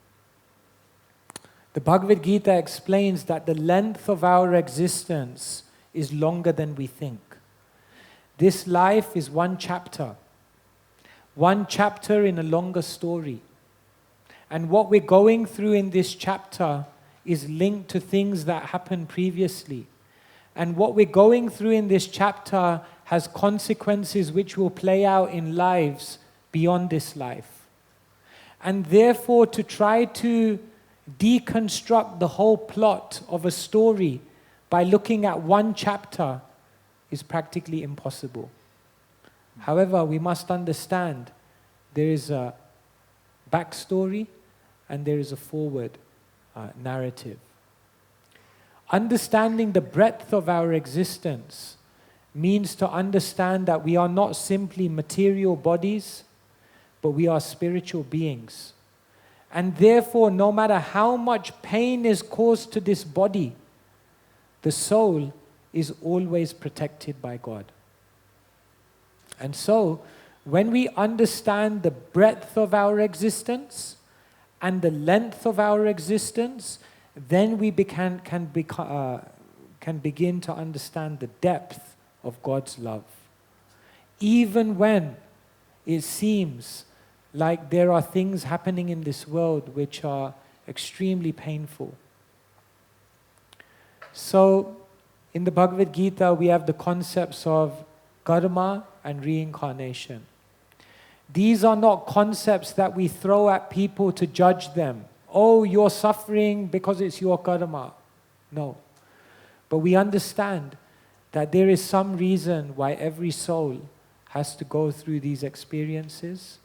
The Bhagavad Gita explains that the length of our existence is longer than we think. This life is one chapter in a longer story. And what we're going through in this chapter is linked to things that happened previously. And what we're going through in this chapter has consequences which will play out in lives beyond this life. And therefore, to try to deconstruct the whole plot of a story by looking at one chapter is practically impossible. However, we must understand there is a backstory and there is a forward narrative. Understanding the breadth of our existence means to understand that we are not simply material bodies, but we are spiritual beings. And therefore, no matter how much pain is caused to this body, the soul is always protected by God. And so, when we understand the breadth of our existence and the length of our existence, then we can begin to understand the depth of God's love. Even when it seems like there are things happening in this world which are extremely painful. So, in the Bhagavad Gita, we have the concepts of karma and reincarnation. These are not concepts that we throw at people to judge them. Oh, you're suffering because it's your karma. No. But we understand that there is some reason why every soul has to go through these experiences.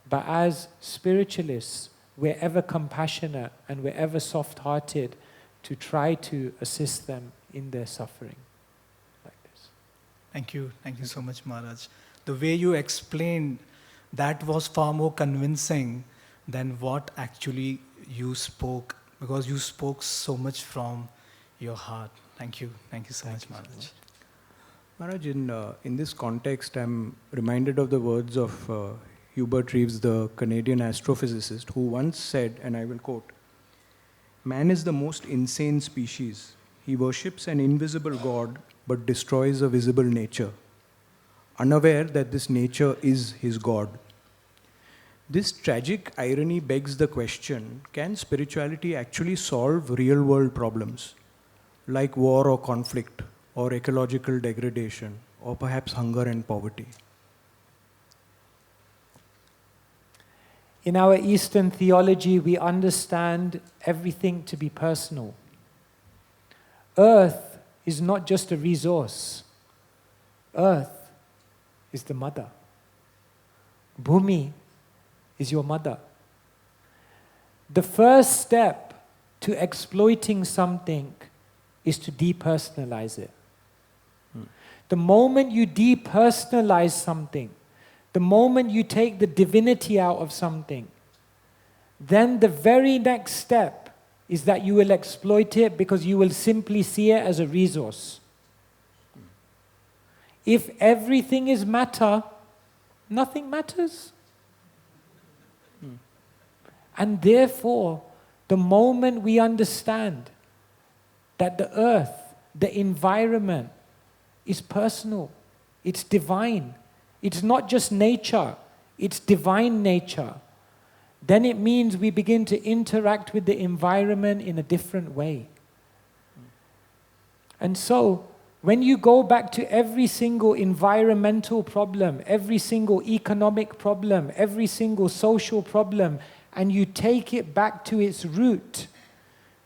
But as spiritualists, we're ever compassionate and we're ever soft-hearted to try to assist them in their suffering. Like this. Thank you so much, Maharaj. The way you explained, that was far more convincing than what actually you spoke, because you spoke so much from your heart. Thank you so much, Maharaj. Maharaj, in this context, I'm reminded of the words of Hubert Reeves, the Canadian astrophysicist, who once said, and I will quote, "Man is the most insane species. He worships an invisible God but destroys a visible nature, unaware that this nature is his God." This tragic irony begs the question, can spirituality actually solve real-world problems like war or conflict or ecological degradation or perhaps hunger and poverty? In our Eastern theology, we understand everything to be personal. Earth is not just a resource. Earth is the mother. Bhumi is your mother. The first step to exploiting something is to depersonalize it. The moment you depersonalize something, the moment you take the divinity out of something, then the very next step is that you will exploit it because you will simply see it as a resource. If everything is matter, nothing matters. And therefore, the moment we understand that the earth, the environment, is personal, it's divine, it's not just nature, it's divine nature, then it means we begin to interact with the environment in a different way. And so, when you go back to every single environmental problem, every single economic problem, every single social problem, and you take it back to its root,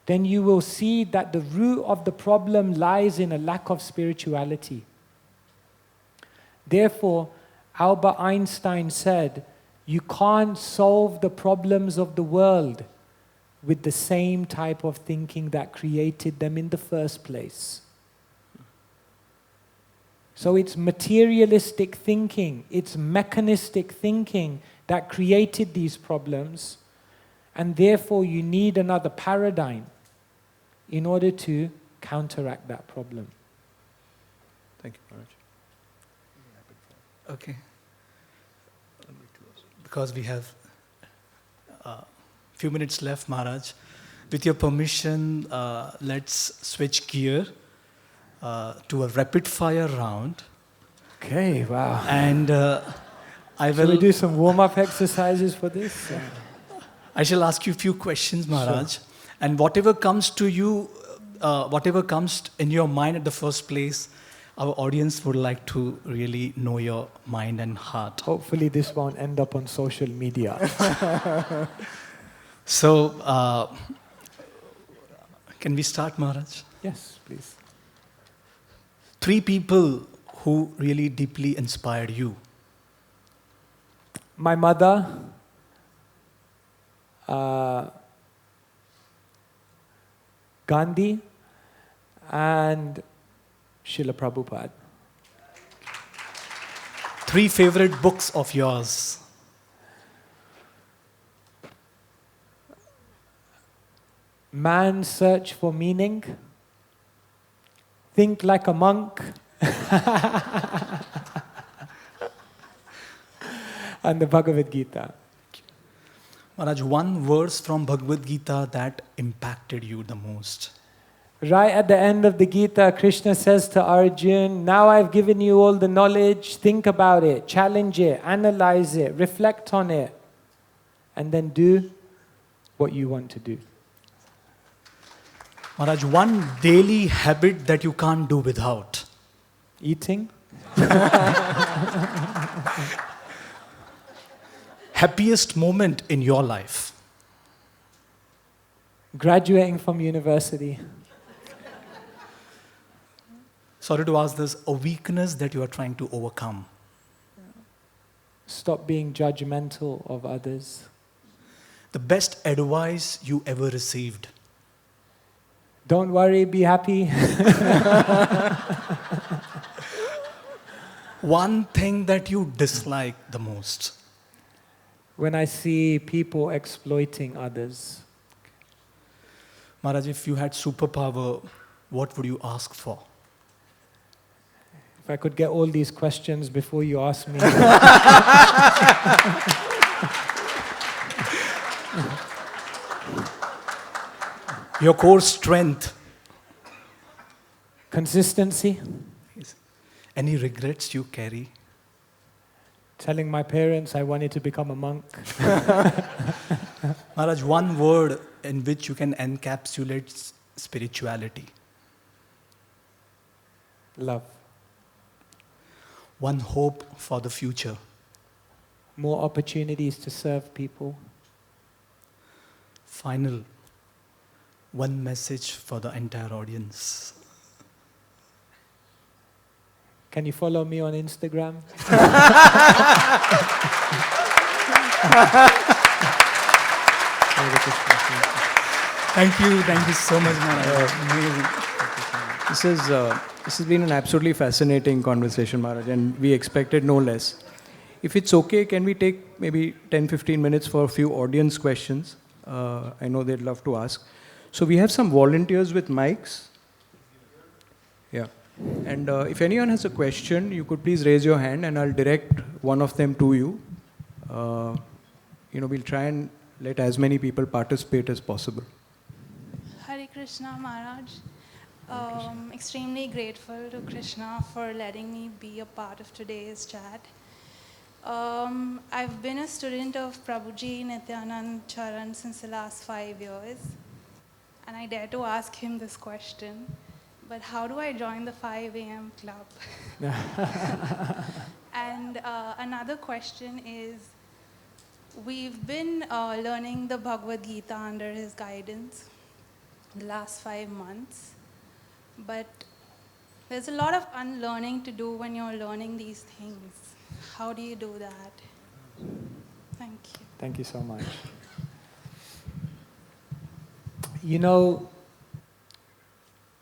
then you will see that the root of the problem lies in a lack of spirituality. Therefore, Albert Einstein said, you can't solve the problems of the world with the same type of thinking that created them in the first place. So it's materialistic thinking, it's mechanistic thinking that created these problems, and therefore you need another paradigm in order to counteract that problem. Thank you, Maharaj. Okay. Because we have a few minutes left, Maharaj, with your permission, let's switch gear to a rapid fire round. Okay, wow. And Shall we do some warm-up exercises for this? I shall ask you a few questions, Maharaj. Sure. And whatever comes to you, whatever comes in your mind at the first place, our audience would like to really know your mind and heart. Hopefully this won't end up on social media. So, can we start, Maharaj? Yes, please. 3 people who really deeply inspired you. My mother, Gandhi, and Srila Prabhupada. 3 favorite books of yours. Man's Search for Meaning, Think Like a Monk, and the Bhagavad Gita. Maharaj, one verse from Bhagavad Gita that impacted you the most. Right at the end of the Gita, Krishna says to Arjun, now I've given you all the knowledge, think about it, challenge it, analyze it, reflect on it, and then do what you want to do. Maharaj, one daily habit that you can't do without. Eating, Happiest moment in your life. graduating from university, Sorry to ask this, a weakness that you are trying to overcome. stop being judgmental of others. The best advice you ever received. Don't worry, be happy. One thing that you dislike the most. When I see people exploiting others. Maharaj, if you had superpower, what would you ask for? If I could get all these questions before you ask me. Your core strength. Consistency. Any regrets you carry? Telling my parents I wanted to become a monk. Maharaj, one word in which you can encapsulate spirituality. Love. One hope for the future. More opportunities to serve people. Final, one message for the entire audience. Can you follow me on Instagram? Thank you so much, Maharaj. Amazing. This has been an absolutely fascinating conversation, Maharaj, and we expected no less. If it's okay, can we take maybe 10-15 minutes for a few audience questions? I know they'd love to ask. So we have some volunteers with mics. Yeah. And if anyone has a question, you could please raise your hand and I'll direct one of them to you. We'll try and let as many people participate as possible. Hare Krishna Maharaj. Extremely grateful to Krishna for letting me be a part of today's chat. I've been a student of Prabhuji Nityanand Charan since the last 5 years. And I dare to ask him this question, but how do I join the 5 a.m. club? And another question is, we've been learning the Bhagavad Gita under his guidance the last 5 months. But there's a lot of unlearning to do when you're learning these things. How do you do that? Thank you. Thank you so much.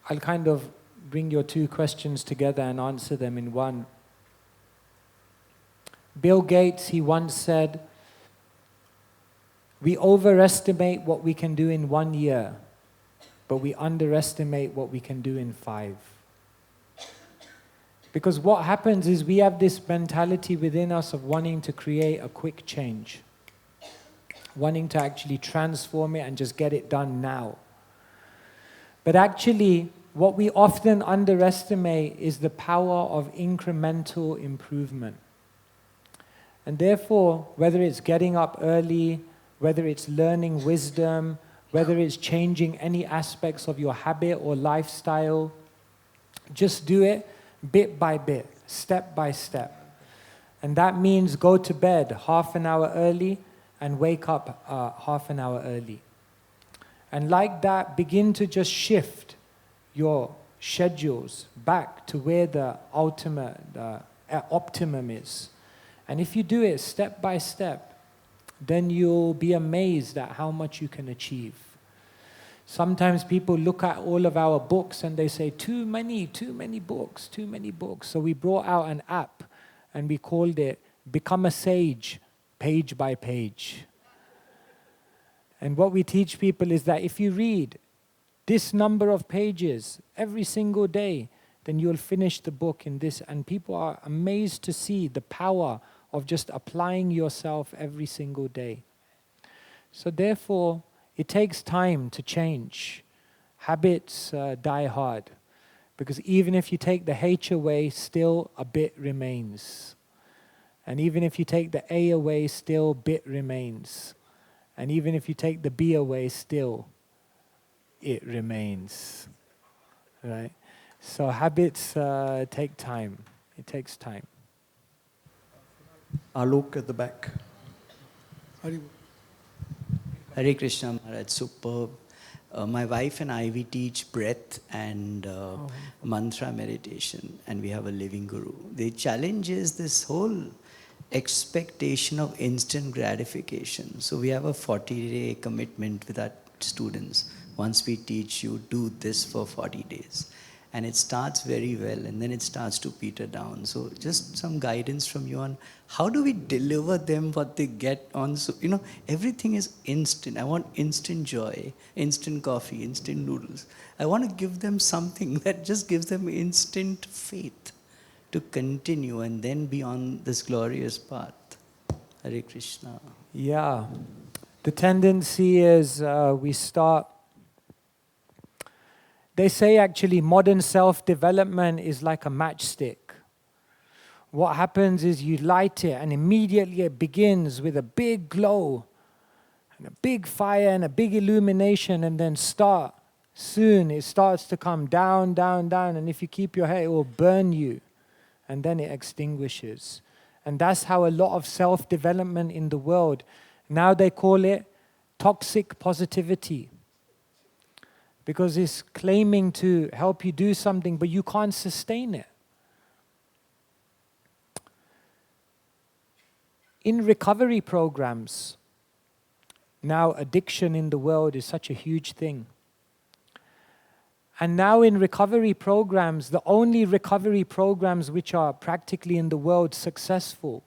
I'll kind of bring your 2 questions together and answer them in one. Bill Gates, he once said, we overestimate what we can do in 1 year, but we underestimate what we can do in 5. Because what happens is we have this mentality within us of wanting to create a quick change, wanting to actually transform it and just get it done now. But actually, what we often underestimate is the power of incremental improvement. And therefore, whether it's getting up early, whether it's learning wisdom, whether it's changing any aspects of your habit or lifestyle, just do it bit by bit, step by step. And that means go to bed half an hour early and wake up half an hour early. And like that, begin to just shift your schedules back to where the ultimate optimum is. And if you do it step by step, then you'll be amazed at how much you can achieve. Sometimes people look at all of our books and they say, too many books, too many books. So we brought out an app and we called it Become a Sage, Page by Page. And what we teach people is that if you read this number of pages every single day, then you'll finish the book in this. And people are amazed to see the power of just applying yourself every single day. So therefore, it takes time to change. Habits die hard. Because even if you take the H away, still a bit remains. And even if you take the A away, still bit remains. And even if you take the B away, still it remains. Right? So habits take time. It takes time. Alok at the back. Hare Krishna Maharaj, superb. My wife and I, we teach breath and mantra meditation, and we have a living guru. The challenge is this whole expectation of instant gratification. So we have a 40-day commitment with our students. Once we teach you, do this for 40 days. And it starts very well, and then it starts to peter down. So just some guidance from you on how do we deliver them what they get on. So, everything is instant. I want instant joy, instant coffee, instant noodles. I want to give them something that just gives them instant faith to continue and then be on this glorious path. Hare Krishna. Yeah. The tendency is we start. They say actually modern self-development is like a matchstick. What happens is you light it and immediately it begins with a big glow and a big fire and a big illumination, and then soon it starts to come down, down, down, and if you keep your head, it will burn you, and then it extinguishes. And that's how a lot of self-development in the world, now they call it toxic positivity. Because it's claiming to help you do something, but you can't sustain it. In recovery programs, now addiction in the world is such a huge thing. And now in recovery programs, the only recovery programs which are practically in the world successful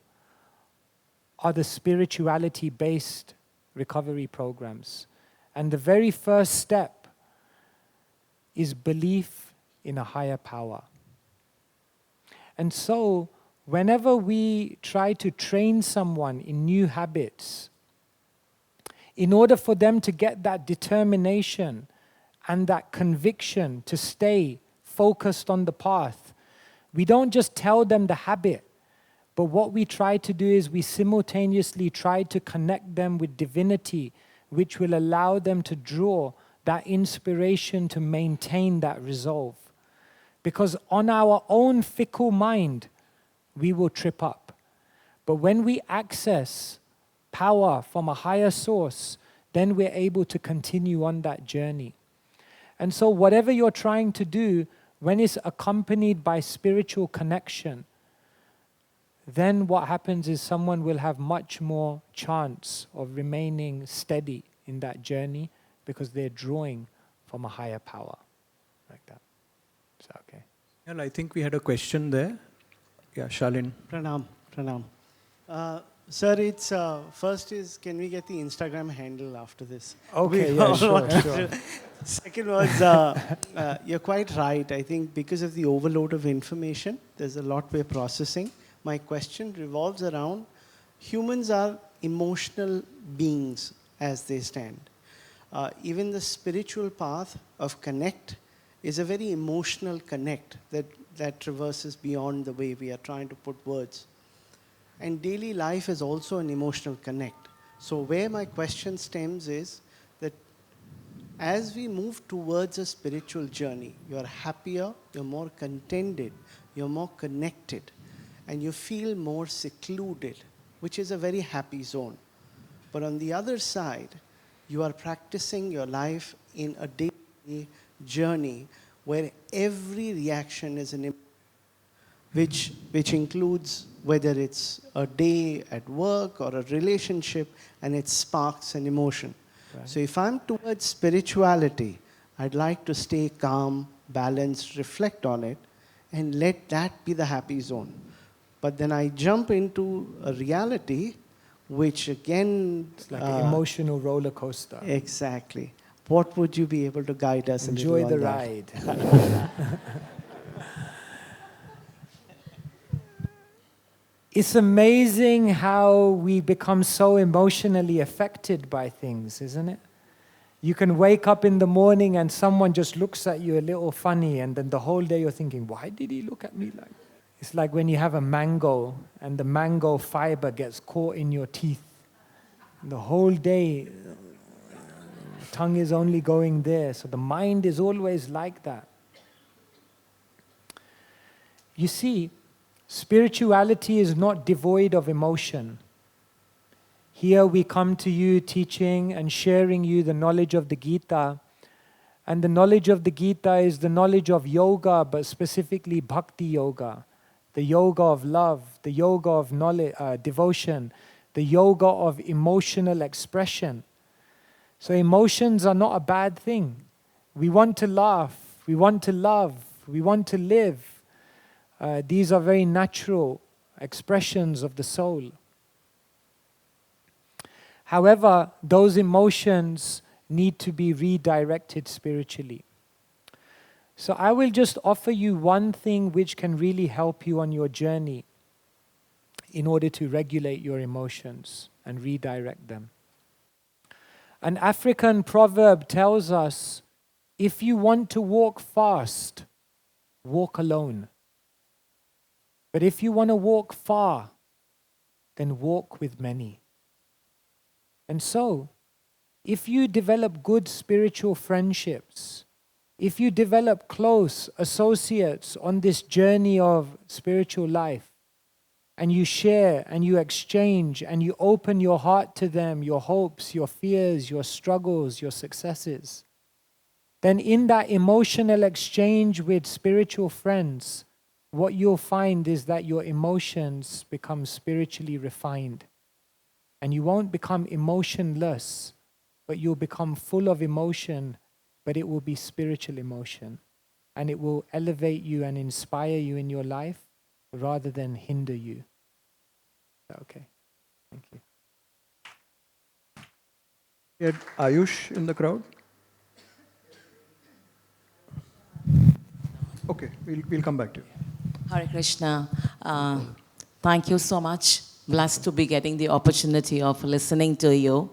are the spirituality-based recovery programs. And the very first step is belief in a higher power. And so, whenever we try to train someone in new habits, in order for them to get that determination and that conviction to stay focused on the path, we don't just tell them the habit, but what we try to do is we simultaneously try to connect them with divinity, which will allow them to draw that inspiration to maintain that resolve. Because on our own fickle mind, we will trip up. But when we access power from a higher source, then we're able to continue on that journey. And so whatever you're trying to do, when it's accompanied by spiritual connection, then what happens is someone will have much more chance of remaining steady in that journey, because they're drawing from a higher power, like that. Is that okay? Well, I think we had a question there. Yeah, Shalin. Pranam. Sir, it's first is, can we get the Instagram handle after this? Okay, yeah, sure. Second was, you're quite right. I think because of the overload of information, there's a lot we're processing. My question revolves around humans are emotional beings as they stand. Even the spiritual path of connect is a very emotional connect that traverses beyond the way we are trying to put words. And daily life is also an emotional connect. So where my question stems is that as we move towards a spiritual journey, you're happier, you're more contented, you're more connected, and you feel more secluded, which is a very happy zone. But on the other side, you are practicing your life in a daily journey where every reaction is an which includes whether it's a day at work or a relationship, and it sparks an emotion. Right. So if I'm towards spirituality, I'd like to stay calm, balanced, reflect on it, and let that be the happy zone. But then I jump into a reality which again... It's like an emotional roller coaster. Exactly. What would you be able to guide us Enjoy a little the on ride. It's amazing how we become so emotionally affected by things, isn't it? You can wake up in the morning and someone just looks at you a little funny, and then the whole day you're thinking, why did he look at me like that? It's like when you have a mango and the mango fiber gets caught in your teeth. The whole day, the tongue is only going there. So the mind is always like that. You see, spirituality is not devoid of emotion. Here we come to you teaching and sharing you the knowledge of the Gita. And the knowledge of the Gita is the knowledge of yoga, but specifically bhakti yoga. The yoga of love, the yoga of knowledge, devotion, the yoga of emotional expression. So emotions are not a bad thing. We want to laugh, we want to love, we want to live. These are very natural expressions of the soul. However, those emotions need to be redirected spiritually. So I will just offer you one thing which can really help you on your journey in order to regulate your emotions and redirect them. An African proverb tells us, if you want to walk fast, walk alone. But if you want to walk far, then walk with many. And so, if you develop good spiritual friendships, if you develop close associates on this journey of spiritual life, and you share and you exchange and you open your heart to them, your hopes, your fears, your struggles, your successes, then in that emotional exchange with spiritual friends, what you'll find is that your emotions become spiritually refined. And you won't become emotionless, but you'll become full of emotion, but it will be spiritual emotion. And it will elevate you and inspire you in your life rather than hinder you. Okay, thank you. We had Ayush in the crowd. Okay, we'll come back to you. Hare Krishna. Thank you so much. Blessed to be getting the opportunity of listening to you.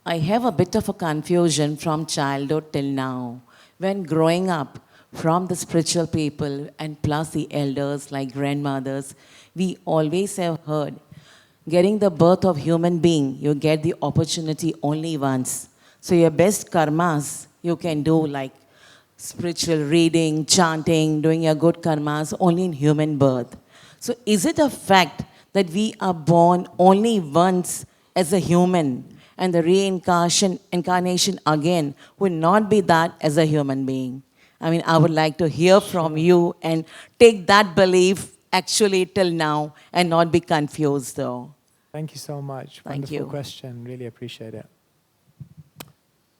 I have a bit of a confusion from childhood till now. When growing up, from the spiritual people and plus the elders like grandmothers, we always have heard, getting the birth of human being, you get the opportunity only once. So your best karmas you can do like spiritual reading, chanting, doing your good karmas only in human birth. So is it a fact that we are born only once as a human and the incarnation again will not be that as a human being? I mean, I would like to hear from you and take that belief actually till now and not be confused though. Thank you so much. Thank Wonderful you. question. Really appreciate it.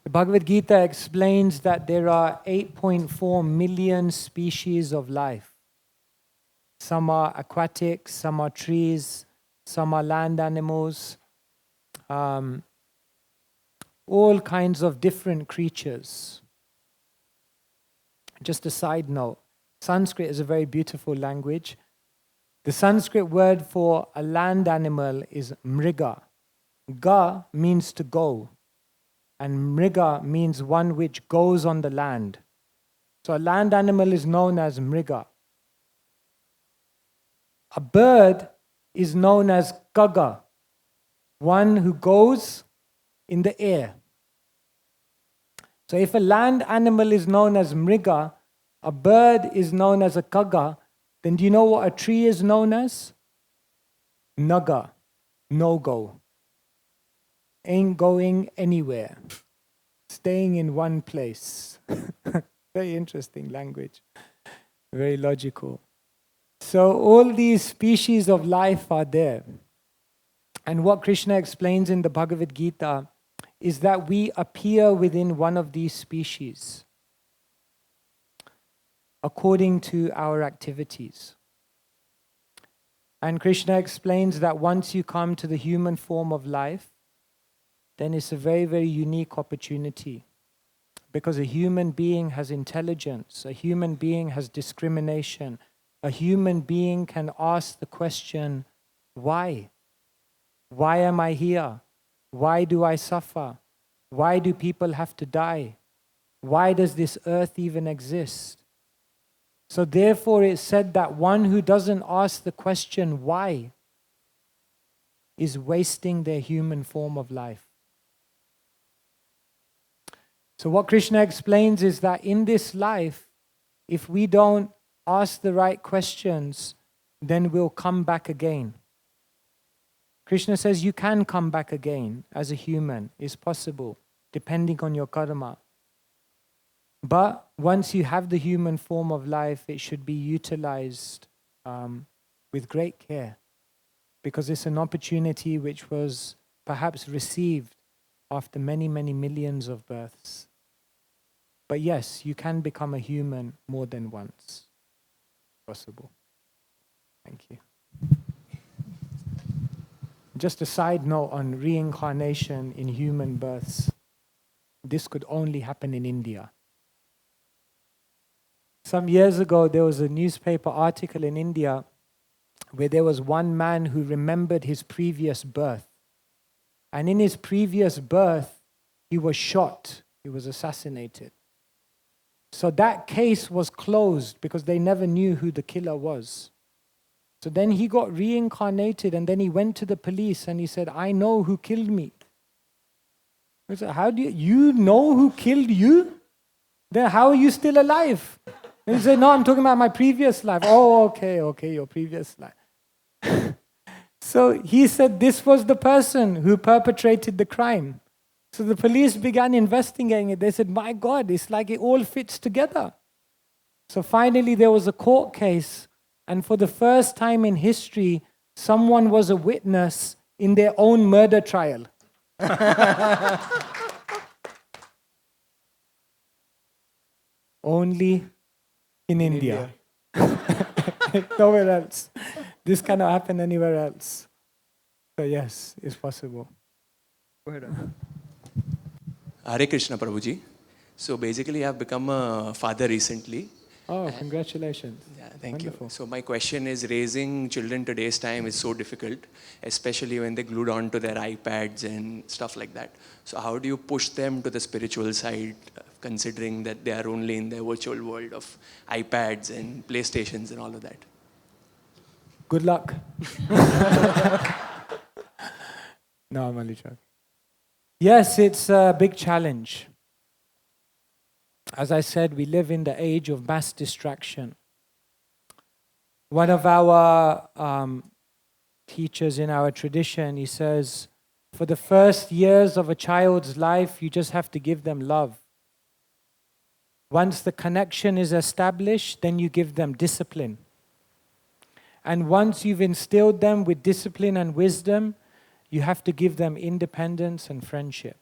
The Bhagavad Gita explains that there are 8.4 million species of life. Some are aquatic, some are trees, some are land animals, all kinds of different creatures. Just a side note, Sanskrit is a very beautiful language. The Sanskrit word for a land animal is mriga. Ga means to go, and mriga means one which goes on the land. So a land animal is known as mriga. A bird is known as kaga, one who goes in the air. So if a land animal is known as mriga, a bird is known as a kaga, then do you know what a tree is known as? Naga, no go. Ain't going anywhere. Staying in one place. Very interesting language. Very logical. So all these species of life are there. And what Krishna explains in the Bhagavad Gita is that we appear within one of these species according to our activities. And Krishna explains that once you come to the human form of life, then it's a very, very unique opportunity. Because a human being has intelligence, a human being has discrimination, a human being can ask the question, why? Why am I here? Why do I suffer? Why do people have to die? Why does this earth even exist? So therefore it's said that one who doesn't ask the question why is wasting their human form of life. So what Krishna explains is that in this life, if we don't ask the right questions, then we'll come back again. Krishna says you can come back again as a human. It's possible, depending on your karma. But once you have the human form of life, it should be utilized with great care, because it's an opportunity which was perhaps received after many, many millions of births. But yes, you can become a human more than once. Possible. Thank you. Just a side note on reincarnation in human births. This could only happen in India. Some years ago, there was a newspaper article in India where there was one man who remembered his previous birth. And in his previous birth, he was shot. He was assassinated. So that case was closed because they never knew who the killer was. So then he got reincarnated, and then he went to the police and he said, I know who killed me. I said, how do you know who killed you? Then how are you still alive? And he said, no, I'm talking about my previous life. Oh, okay, your previous life. So he said this was the person who perpetrated the crime. So the police began investigating it. They said, my God, it's like it all fits together. So finally there was a court case, and for the first time in history, someone was a witness in their own murder trial. Only in India. Nowhere else. This cannot happen anywhere else. So yes, it's possible. Go ahead. Hare Krishna, Prabhuji. So basically, I've become a father recently. Oh, congratulations. Yeah, thank Wonderful. you. So my question is, raising children today's time is so difficult, especially when they're glued on to their iPads and stuff like that. So how do you push them to the spiritual side, considering that they are only in their virtual world of iPads and PlayStations and all of that? Good luck. No, I'm only joking. Yes, it's a big challenge. As I said, we live in the age of mass distraction. One of our teachers in our tradition, he says, for the first years of a child's life, you just have to give them love. Once the connection is established, then you give them discipline. And once you've instilled them with discipline and wisdom, you have to give them independence and friendship.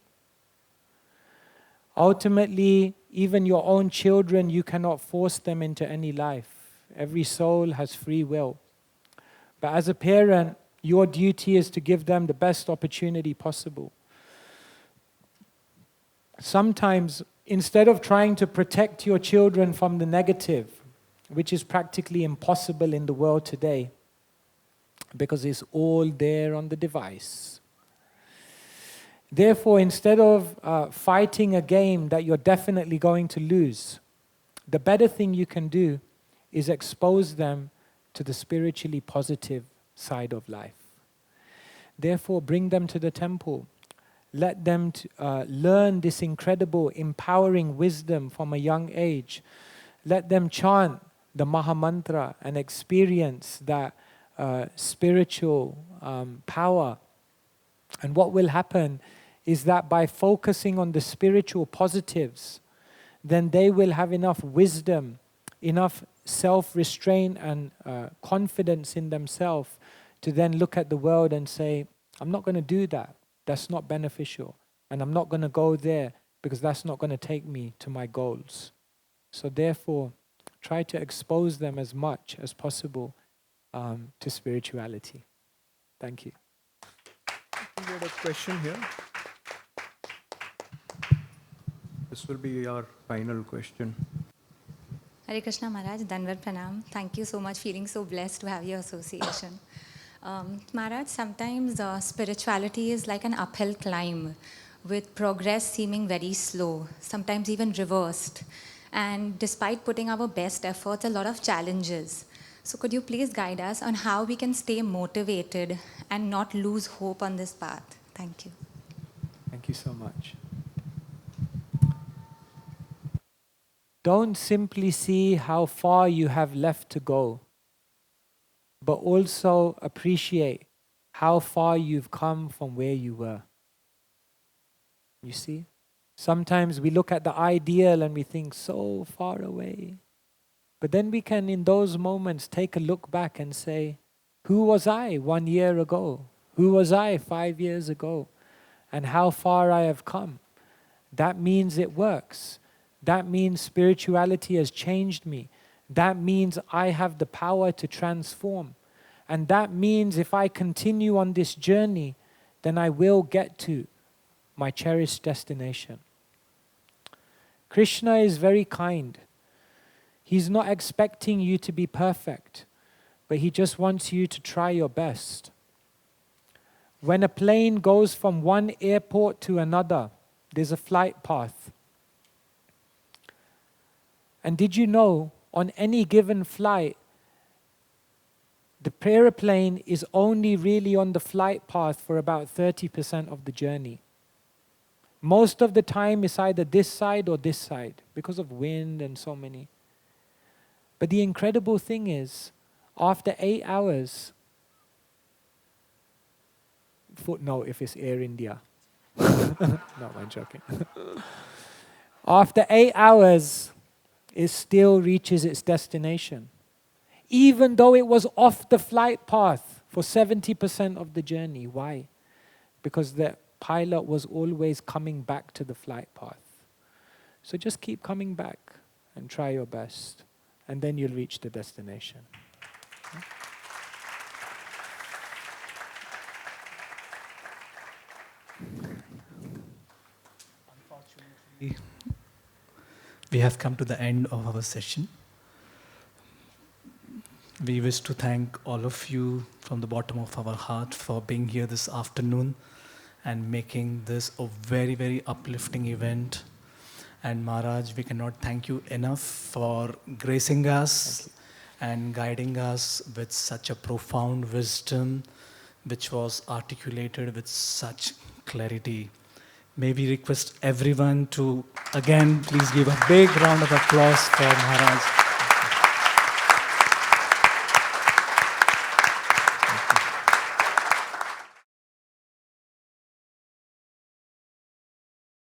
Ultimately, even your own children, you cannot force them into any life. Every soul has free will. But as a parent, your duty is to give them the best opportunity possible. Sometimes, instead of trying to protect your children from the negative, which is practically impossible in the world today, because it's all there on the device. Therefore, instead of fighting a game that you're definitely going to lose, the better thing you can do is expose them to the spiritually positive side of life. Therefore, bring them to the temple. Let them learn this incredible, empowering wisdom from a young age. Let them chant the Maha Mantra and experience that spiritual power. And what will happen is that by focusing on the spiritual positives, then they will have enough wisdom, enough self-restraint and confidence in themselves to then look at the world and say, I'm not going to do that. That's not beneficial. And I'm not going to go there because that's not going to take me to my goals. So therefore, try to expose them as much as possible to spirituality. Thank you. We had a question here. This will be our final question. Hare Krishna Maharaj, Danvar Pranam. Thank you so much, feeling so blessed to have your association. Maharaj, sometimes spirituality is like an uphill climb with progress seeming very slow, sometimes even reversed. And despite putting our best efforts, a lot of challenges. So could you please guide us on how we can stay motivated and not lose hope on this path? Thank you. Thank you so much. Don't simply see how far you have left to go, but also appreciate how far you've come from where you were. You see? Sometimes we look at the ideal and we think so far away. But then we can, in those moments, take a look back and say, who was I 1 year ago? Who was I 5 years ago? And how far I have come. That means it works. That means spirituality has changed me. That means I have the power to transform. And that means if I continue on this journey, then I will get to my cherished destination. Krishna is very kind. He's not expecting you to be perfect, but he just wants you to try your best. When a plane goes from one airport to another, there's a flight path. And did you know, on any given flight, the airplane is only really on the flight path for about 30% of the journey. Most of the time it's either this side or this side because of wind and so many. But the incredible thing is, after 8 hours, footnote if it's Air India. No, I'm joking. After 8 hours, it still reaches its destination. Even though it was off the flight path for 70% of the journey. Why? Because the pilot was always coming back to the flight path. So just keep coming back and try your best. And then you'll reach the destination. Unfortunately, we have come to the end of our session. We wish to thank all of you from the bottom of our heart for being here this afternoon and making this a very, very uplifting event. And Maharaj, we cannot thank you enough for gracing us and guiding us with such a profound wisdom, which was articulated with such clarity. May we request everyone to, again, please give a big round of applause for Maharaj.